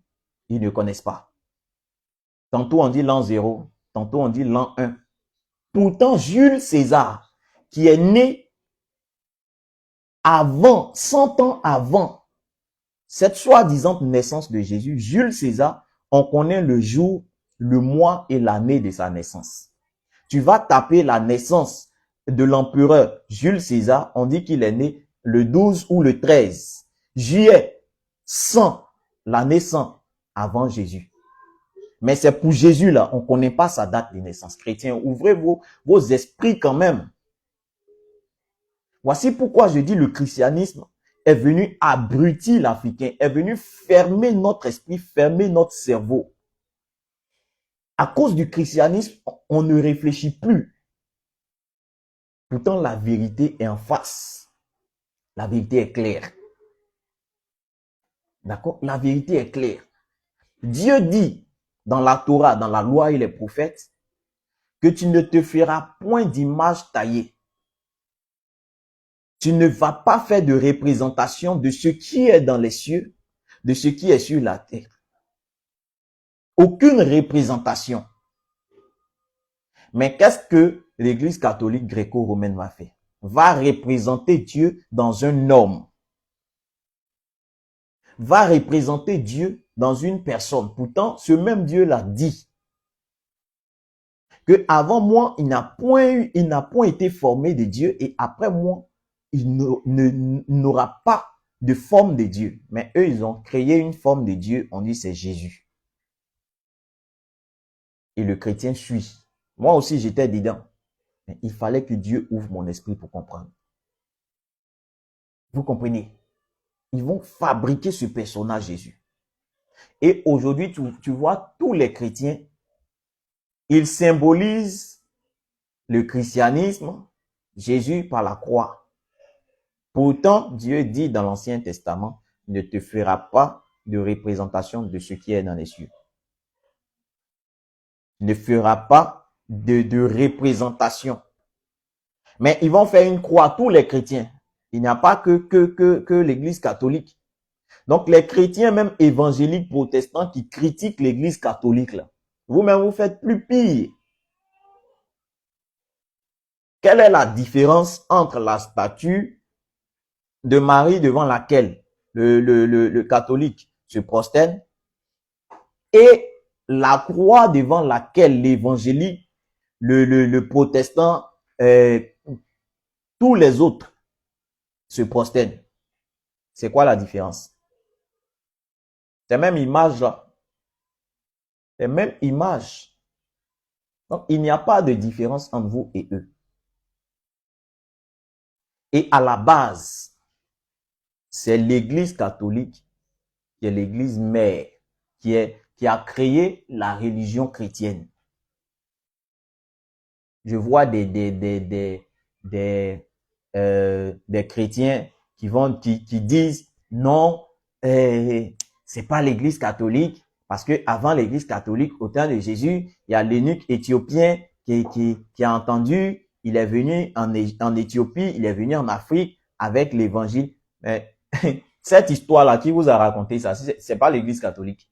Ils ne connaissent pas. Tantôt on dit l'an 0, tantôt on dit l'an 1. Pourtant, Jules César, qui est né avant, 100 ans avant cette soi-disant naissance de Jésus, Jules César, on connaît le jour, le mois et l'année de sa naissance. Tu vas taper la naissance de l'empereur Jules César, on dit qu'il est né le 12 ou le 13 juillet 100, l'année 100 avant Jésus. Mais c'est pour Jésus là, on ne connaît pas sa date de naissance. Chrétiens, ouvrez vos esprits quand même. Voici pourquoi je dis le christianisme est venu abrutir l'Africain, est venu fermer notre esprit, fermer notre cerveau. À cause du christianisme, on ne réfléchit plus. Pourtant, la vérité est en face. La vérité est claire. D'accord? La vérité est claire. Dieu dit dans la Torah, dans la loi et les prophètes, que tu ne te feras point d'image taillée. Tu ne vas pas faire de représentation de ce qui est dans les cieux, de ce qui est sur la terre. Aucune représentation. Mais qu'est-ce que l'Église catholique gréco-romaine va faire? Va représenter Dieu dans un homme. Va représenter Dieu dans une personne. Pourtant, ce même Dieu l'a dit que avant moi, il n'a point été formé de Dieu et après moi, il n'aura pas de forme de Dieu. Mais eux, ils ont créé une forme de Dieu. On dit c'est Jésus. Et le chrétien suit. Moi aussi, j'étais dedans. Mais il fallait que Dieu ouvre mon esprit pour comprendre. Vous comprenez? Ils vont fabriquer ce personnage Jésus. Et aujourd'hui, tu vois, tous les chrétiens, ils symbolisent le christianisme, Jésus par la croix. Pourtant, Dieu dit dans l'Ancien Testament ne te fera pas de représentation de ce qui est dans les cieux. Ne fera pas de représentation. Mais ils vont faire une croix, tous les chrétiens. Il n'y a pas que l'église catholique. Donc les chrétiens, même évangéliques, protestants, qui critiquent l'église catholique, là, vous-même, vous faites plus pire. Quelle est la différence entre la statue de Marie devant laquelle le catholique se prosterne et la croix devant laquelle l'évangélique, le protestant, tous les autres se prosternent? C'est quoi la différence? C'est même image là. C'est même image. Donc, il n'y a pas de différence entre vous et eux. Et à la base, c'est l'église catholique qui est l'église mère, qui a créé la religion chrétienne. Je vois des chrétiens qui disent non, c'est pas l'église catholique, parce que avant l'église catholique, au temps de Jésus, il y a l'eunuque éthiopien qui a entendu, il est venu en Éthiopie, il est venu en Afrique avec l'évangile. Mais cette histoire-là, qui vous a raconté ça, c'est pas l'église catholique.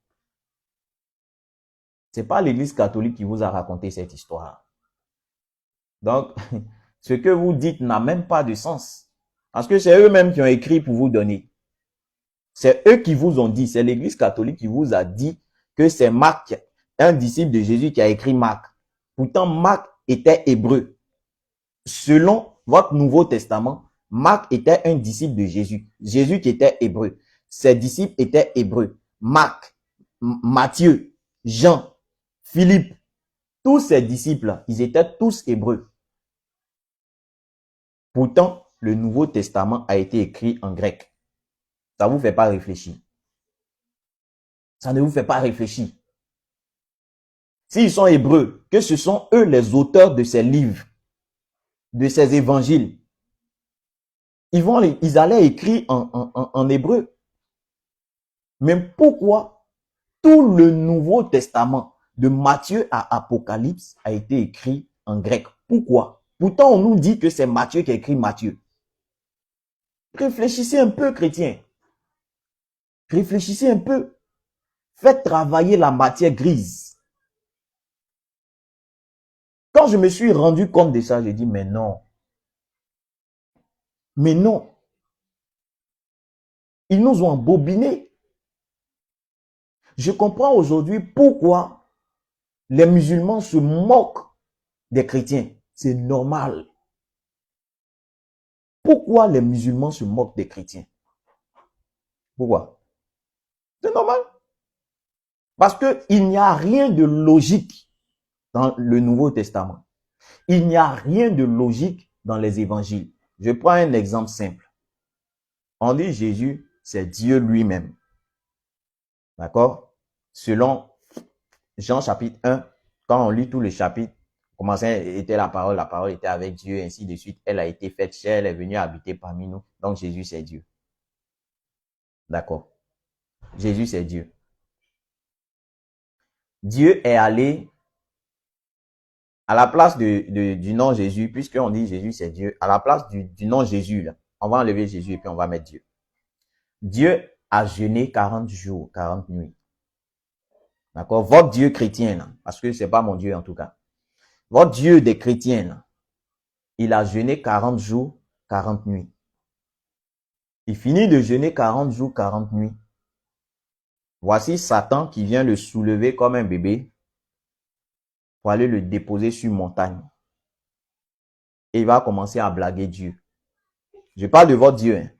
C'est pas l'église catholique qui vous a raconté cette histoire. Donc, ce que vous dites n'a même pas de sens. Parce que c'est eux-mêmes qui ont écrit pour vous donner. C'est eux qui vous ont dit, c'est l'église catholique qui vous a dit que c'est Marc, un disciple de Jésus, qui a écrit Marc. Pourtant, Marc était hébreu. Selon votre Nouveau Testament, Marc était un disciple de Jésus. Jésus qui était hébreu. Ses disciples étaient hébreux. Marc, Matthieu, Jean, Philippe, tous ces disciples, ils étaient tous hébreux. Pourtant, le Nouveau Testament a été écrit en grec. Ça ne vous fait pas réfléchir. Ça ne vous fait pas réfléchir. S'ils sont hébreux, que ce sont eux les auteurs de ces livres, de ces évangiles, ils allaient écrire en hébreu. Mais pourquoi tout le Nouveau Testament, de Matthieu à Apocalypse, a été écrit en grec? Pourquoi? Pourtant, on nous dit que c'est Matthieu qui a écrit Matthieu. Réfléchissez un peu, chrétiens. Réfléchissez un peu. Faites travailler la matière grise. Quand je me suis rendu compte de ça, j'ai dit, mais non. Mais non. Ils nous ont embobinés. Je comprends aujourd'hui pourquoi les musulmans se moquent des chrétiens. C'est normal. Pourquoi les musulmans se moquent des chrétiens? Pourquoi? C'est normal. Parce qu'il n'y a rien de logique dans le Nouveau Testament. Il n'y a rien de logique dans les évangiles. Je prends un exemple simple. On dit Jésus, c'est Dieu lui-même. D'accord? Selon Jean chapitre 1, quand on lit tout le chapitre, commençait était la parole était avec Dieu, ainsi de suite. Elle a été faite chair, elle est venue habiter parmi nous. Donc Jésus, c'est Dieu. D'accord? Jésus, c'est Dieu. Dieu est allé à la place du nom Jésus, puisqu'on dit Jésus, c'est Dieu, à la place du nom Jésus, là, on va enlever Jésus et puis on va mettre Dieu. Dieu a jeûné 40 jours, 40 nuits. D'accord? Votre Dieu chrétien, là, parce que c'est pas mon Dieu en tout cas. Votre Dieu des chrétiens, là, il a jeûné 40 jours, 40 nuits. Il finit de jeûner 40 jours, 40 nuits. Voici Satan qui vient le soulever comme un bébé pour aller le déposer sur une montagne. Et il va commencer à blaguer Dieu. Je parle de votre Dieu. Hein.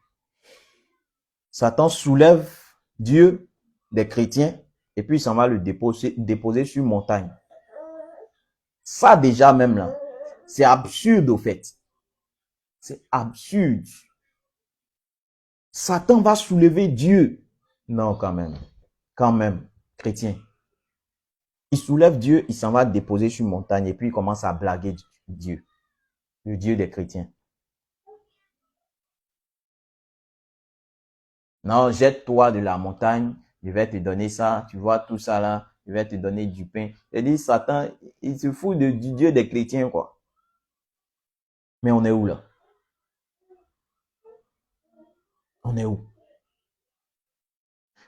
Satan soulève Dieu des chrétiens et puis il s'en va le déposer sur une montagne. Ça déjà même là, c'est absurde au fait. C'est absurde. Satan va soulever Dieu. Non, quand même, chrétien. Il soulève Dieu, il s'en va déposer sur une montagne et puis il commence à blaguer Dieu, le Dieu des chrétiens. Non, jette-toi de la montagne, je vais te donner ça, tu vois tout ça là, je vais te donner du pain. Il dit, Satan, il se fout du Dieu des chrétiens, quoi. Mais on est où là? On est où?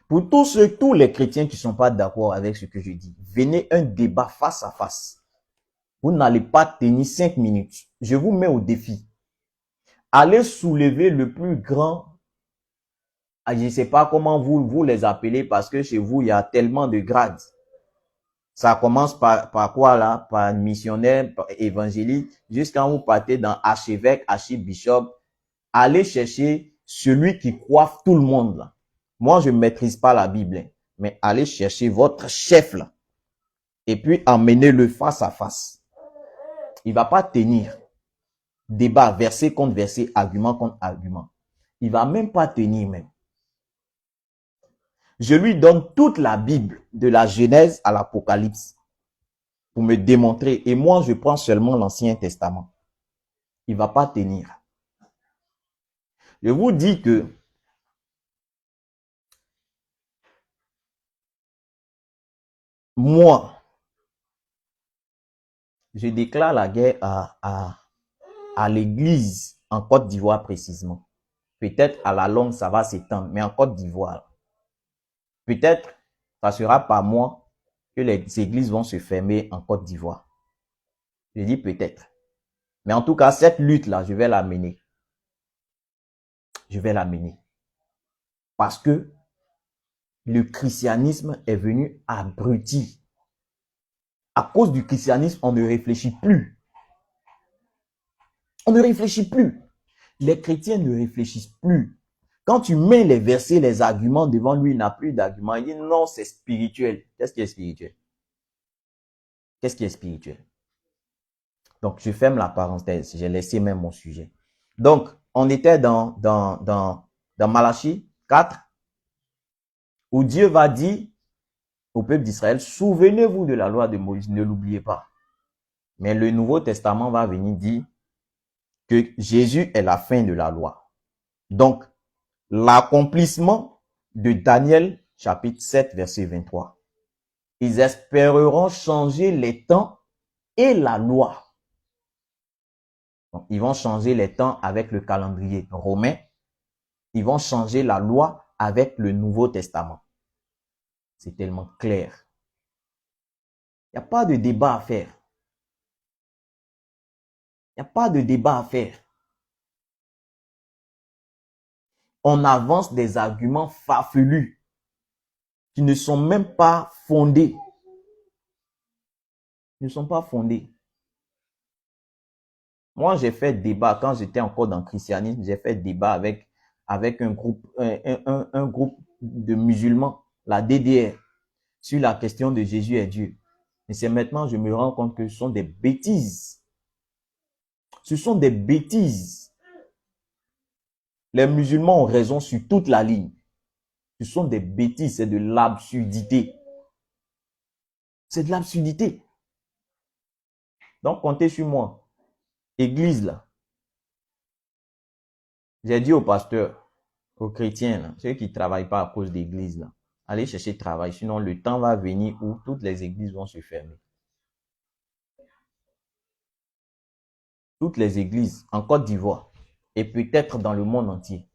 Pour tous les chrétiens qui ne sont pas d'accord avec ce que je dis, venez un débat face à face. Vous n'allez pas tenir 5 minutes. Je vous mets au défi. Allez soulever le plus grand, je ne sais pas comment vous les appelez parce que chez vous, il y a tellement de grades. Ça commence par quoi là? Par missionnaire, par évangélique, jusqu'à vous partez dans archevêque, archibishop. Allez chercher celui qui coiffe tout le monde là. Moi, je ne maîtrise pas la Bible, hein, mais allez chercher votre chef là. Et puis emmenez-le face à face. Il ne va pas tenir débat, verset contre verset, argument contre argument. Il ne va même pas tenir même. Je lui donne toute la Bible, de la Genèse à l'Apocalypse, pour me démontrer. Et moi, je prends seulement l'Ancien Testament. Il ne va pas tenir. Je vous dis que moi, je déclare la guerre à l'église en Côte d'Ivoire précisément. Peut-être à la longue, ça va s'étendre, mais en Côte d'Ivoire, peut-être, ça sera pas moi que les églises vont se fermer en Côte d'Ivoire. Je dis peut-être. Mais en tout cas, cette lutte-là, je vais la mener. Je vais la mener. Parce que le christianisme est venu abrutir. À cause du christianisme, on ne réfléchit plus. On ne réfléchit plus. Les chrétiens ne réfléchissent plus. Quand tu mets les versets, les arguments devant lui, il n'a plus d'arguments. Il dit non, c'est spirituel. Qu'est-ce qui est spirituel? Qu'est-ce qui est spirituel? Donc, je ferme la parenthèse. J'ai laissé même mon sujet. Donc, on était dans Malachie 4, où Dieu va dire au peuple d'Israël, souvenez-vous de la loi de Moïse, ne l'oubliez pas. Mais le Nouveau Testament va venir dire que Jésus est la fin de la loi. Donc, l'accomplissement de Daniel chapitre 7 verset 23. Ils espéreront changer les temps et la loi. Donc, ils vont changer les temps avec le calendrier romain. Ils vont changer la loi avec le Nouveau Testament. C'est tellement clair. Il n'y a pas de débat à faire. Il n'y a pas de débat à faire. On avance des arguments farfelus qui ne sont même pas fondés. Ils ne sont pas fondés. Moi, j'ai fait débat quand j'étais encore dans le christianisme. J'ai fait débat avec un groupe de musulmans, la DDR, sur la question de Jésus est Dieu. Et c'est maintenant que je me rends compte que ce sont des bêtises. Ce sont des bêtises. Les musulmans ont raison sur toute la ligne. Ce sont des bêtises, c'est de l'absurdité. C'est de l'absurdité. Donc, comptez sur moi. Église, là. J'ai dit aux pasteurs, aux chrétiens, là, ceux qui ne travaillent pas à cause d'église, là, allez chercher travail. Sinon, le temps va venir où toutes les églises vont se fermer. Toutes les églises en Côte d'Ivoire et peut-être dans le monde entier,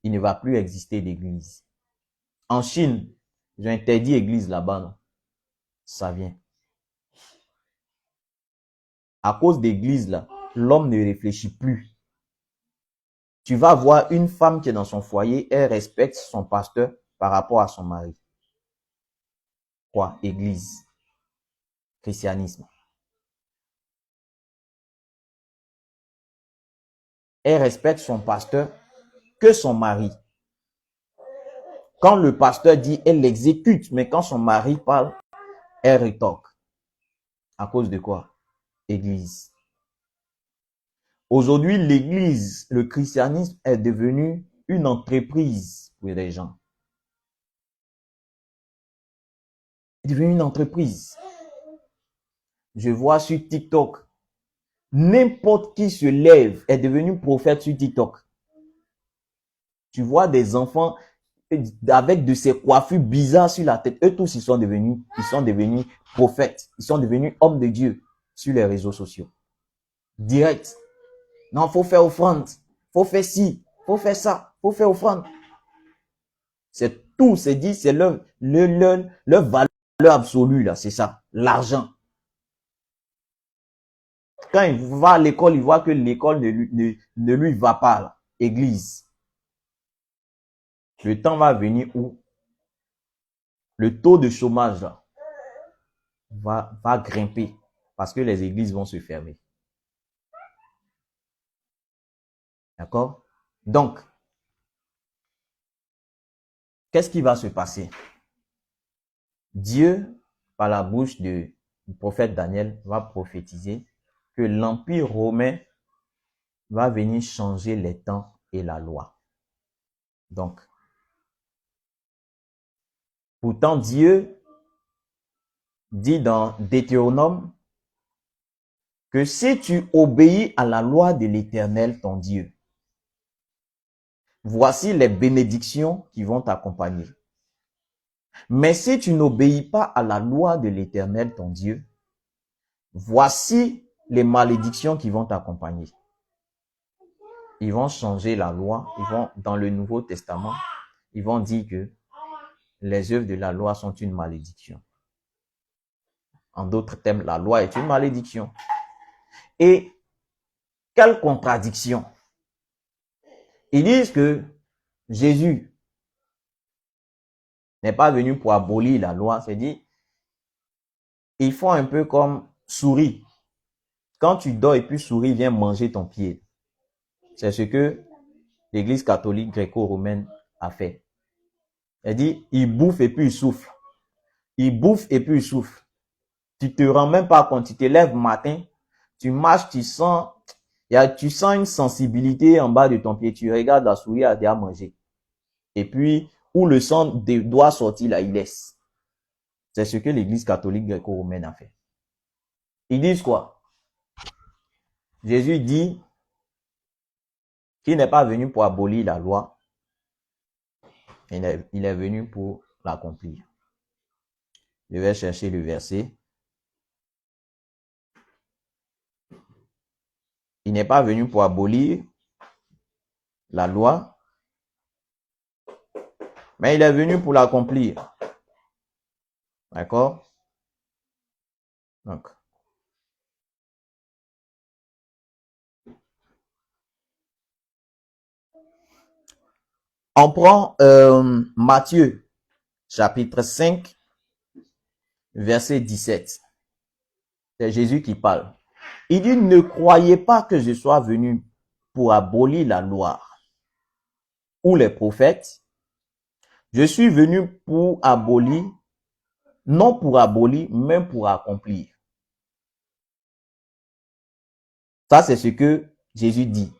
il ne va plus exister d'église. En Chine, ils ont interdit l'église là-bas. Non? Ça vient. À cause d'église là, l'homme ne réfléchit plus. Tu vas voir une femme qui est dans son foyer, elle respecte son pasteur par rapport à son mari. Quoi? Église. Christianisme. Elle respecte son pasteur que son mari. Quand le pasteur dit, elle l'exécute, mais quand son mari parle, elle rétorque. À cause de quoi? Église. Aujourd'hui, l'église, le christianisme est devenu une entreprise pour les gens. C'est devenu une entreprise. Je vois sur TikTok, n'importe qui se lève est devenu prophète sur TikTok. Tu vois des enfants, avec de ces coiffures bizarres sur la tête. Eux tous, ils sont devenus prophètes. Ils sont devenus hommes de Dieu sur les réseaux sociaux. Direct. Non, faut faire offrande. Faut faire ci. Faut faire ça. Faut faire offrande. C'est tout. C'est dit, c'est leur valeur absolue, là. C'est ça. L'argent. Quand il va à l'école, il voit que l'école ne lui va pas, là. Église. Le temps va venir où le taux de chômage là, va grimper parce que les églises vont se fermer. D'accord? Donc, qu'est-ce qui va se passer? Dieu, par la bouche du prophète Daniel, va prophétiser que l'Empire romain va venir changer les temps et la loi. Donc, pourtant Dieu dit dans Deutéronome que si tu obéis à la loi de l'Éternel, ton Dieu, voici les bénédictions qui vont t'accompagner. Mais si tu n'obéis pas à la loi de l'Éternel, ton Dieu, voici les malédictions qui vont t'accompagner. Ils vont changer la loi, ils vont, dans le Nouveau Testament, ils vont dire que les œuvres de la loi sont une malédiction. En d'autres termes, la loi est une malédiction. Et quelle contradiction! Ils disent que Jésus n'est pas venu pour abolir la loi, c'est-à-dire, ils font un peu comme souris. Quand tu dors et puis souris vient manger ton pied. C'est ce que l'Église catholique gréco-romaine a fait. Elle dit, il bouffe et puis il souffle. Il bouffe et puis il souffle. Tu te rends même pas compte, tu te lèves matin, tu marches, tu sens une sensibilité en bas de ton pied. Tu regardes la souris, elle a déjà mangé. Et puis, où le sang doit sortir là, il laisse. C'est ce que l'Église catholique gréco-romaine a fait. Ils disent quoi? Jésus dit qu'il n'est pas venu pour abolir la loi. Il est venu pour l'accomplir. Je vais chercher le verset. Il n'est pas venu pour abolir la loi, mais il est venu pour l'accomplir. D'accord? Donc, on prend Matthieu, chapitre 5, verset 17. C'est Jésus qui parle. Il dit, ne croyez pas que je sois venu pour abolir la loi ou les prophètes. Je suis venu pour abolir, non pour abolir, mais pour accomplir. Ça, c'est ce que Jésus dit.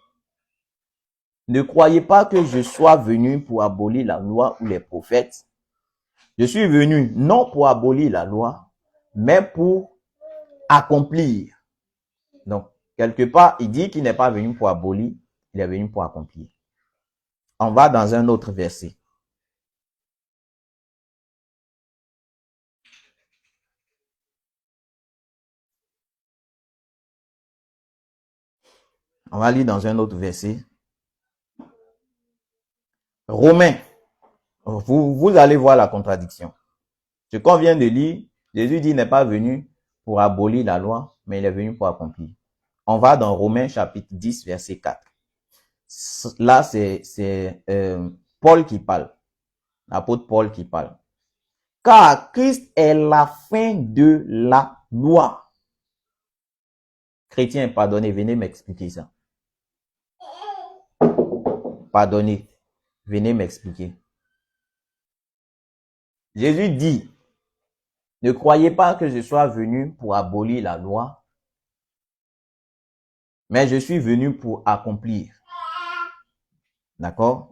Ne croyez pas que je sois venu pour abolir la loi ou les prophètes. Je suis venu non pour abolir la loi, mais pour accomplir. Donc, quelque part, il dit qu'il n'est pas venu pour abolir, il est venu pour accomplir. On va dans un autre verset. On va lire dans un autre verset. Romains. Vous allez voir la contradiction. Ce qu'on vient de lire, Jésus dit qu'il n'est pas venu pour abolir la loi, mais il est venu pour accomplir. On va dans Romains chapitre 10, verset 4. Là, c'est Paul qui parle. L'apôtre Paul qui parle. Car Christ est la fin de la loi. Chrétien, pardonnez, venez m'expliquer ça. Pardonnez, venez m'expliquer. Jésus dit, ne croyez pas que je sois venu pour abolir la loi, mais je suis venu pour accomplir. D'accord?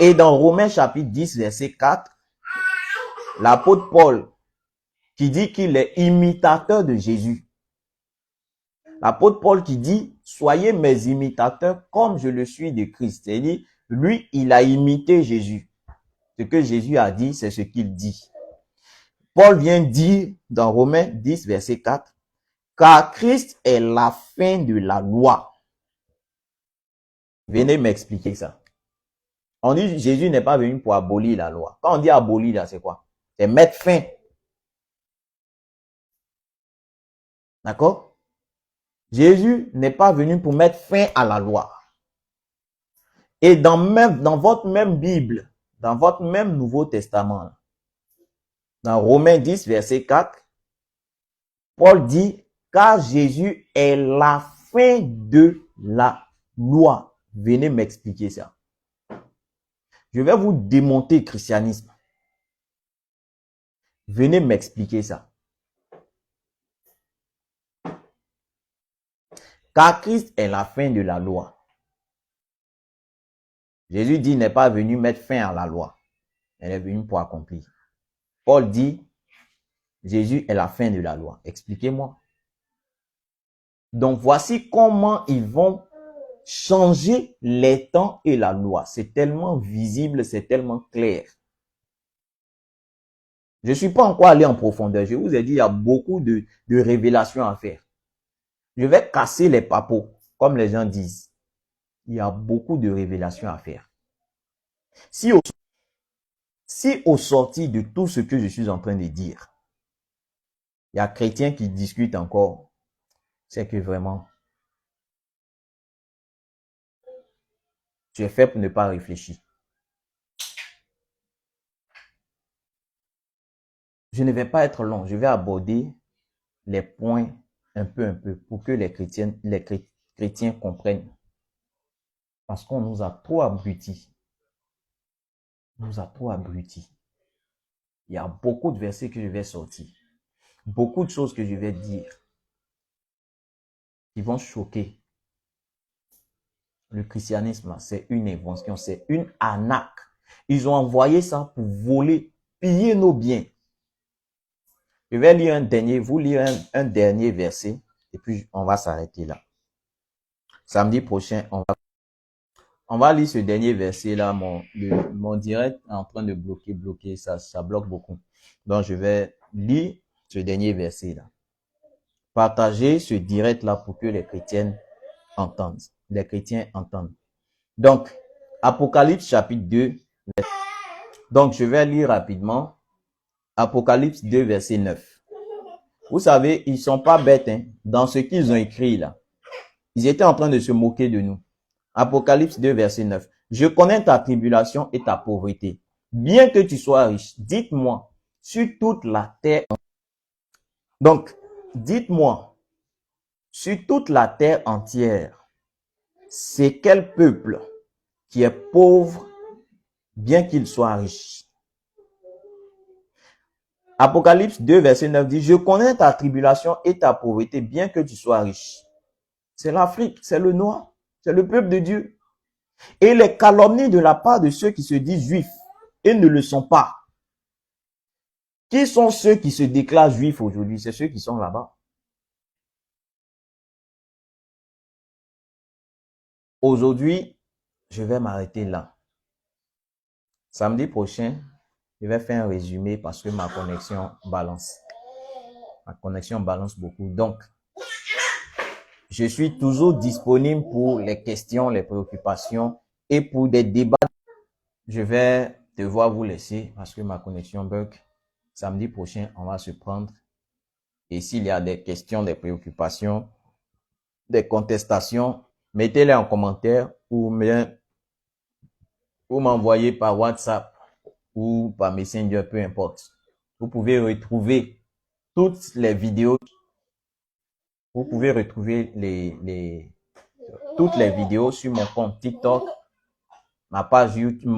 Et dans Romains chapitre 10, verset 4, l'apôtre Paul, qui dit qu'il est imitateur de Jésus. L'apôtre Paul qui dit, soyez mes imitateurs comme je le suis de Christ. C'est-à-dire, Lui, il a imité Jésus. Ce que Jésus a dit, c'est ce qu'il dit. Paul vient dire dans Romains 10, verset 4, car Christ est la fin de la loi. Venez m'expliquer ça. On dit Jésus n'est pas venu pour abolir la loi. Quand on dit abolir, là, c'est quoi? C'est mettre fin. D'accord? Jésus n'est pas venu pour mettre fin à la loi. Et dans votre même Bible, dans votre même Nouveau Testament, dans Romains 10, verset 4, Paul dit, car Jésus est la fin de la loi. Venez m'expliquer ça. Je vais vous démonter le christianisme. Venez m'expliquer ça. Car Christ est la fin de la loi. Jésus dit, n'est pas venu mettre fin à la loi. Elle est venue pour accomplir. Paul dit, Jésus est la fin de la loi. Expliquez-moi. Donc, voici comment ils vont changer les temps et la loi. C'est tellement visible, c'est tellement clair. Je ne suis pas encore allé en profondeur. Je vous ai dit, il y a beaucoup de révélations à faire. Je vais casser les papeaux, comme les gens disent. Il y a beaucoup de révélations à faire. Si au sorti de tout ce que je suis en train de dire, il y a chrétiens qui discutent encore, c'est que vraiment, tu es fait pour ne pas réfléchir. Je ne vais pas être long, je vais aborder les points un peu, pour que les chrétiens comprennent. Parce qu'on nous a trop abrutis. On nous a trop abrutis. Il y a beaucoup de versets que je vais sortir. Beaucoup de choses que je vais dire. Qui vont choquer. Le christianisme, c'est une invention, c'est une arnaque. Ils ont envoyé ça pour voler, piller nos biens. Je vais lire vous lire un dernier verset, et puis on va s'arrêter là. Samedi prochain, on va lire ce dernier verset là. Mon direct est en train de bloquer, ça bloque beaucoup. Donc je vais lire ce dernier verset là. Partagez ce direct là pour que les chrétiens entendent. Donc, Apocalypse chapitre 2. Donc, je vais lire rapidement. Apocalypse 2, verset 9. Vous savez, ils sont pas bêtes, hein, dans ce qu'ils ont écrit là. Ils étaient en train de se moquer de nous. Apocalypse 2, verset 9. Je connais ta tribulation et ta pauvreté. Bien que tu sois riche, dites-moi, sur toute la terre. Donc, dites-moi, sur toute la terre entière, c'est quel peuple qui est pauvre, bien qu'il soit riche? Apocalypse 2, verset 9 dit, je connais ta tribulation et ta pauvreté, bien que tu sois riche. C'est l'Afrique, c'est le noir, c'est le peuple de Dieu. Et les calomnies de la part de ceux qui se disent juifs et ne le sont pas. Qui sont ceux qui se déclarent juifs aujourd'hui? C'est ceux qui sont là-bas. Aujourd'hui, je vais m'arrêter là. Samedi prochain, je vais faire un résumé parce que ma connexion balance. Ma connexion balance beaucoup. Donc, je suis toujours disponible pour les questions, les préoccupations et pour des débats. Je vais devoir vous laisser parce que ma connexion bug. Samedi prochain, on va se prendre. Et s'il y a des questions, des préoccupations, des contestations, mettez-les en commentaire ou m'envoyez par WhatsApp ou par Messenger, peu importe. Vous pouvez retrouver toutes les vidéos. Vous pouvez retrouver toutes les vidéos sur mon compte TikTok, ma page YouTube,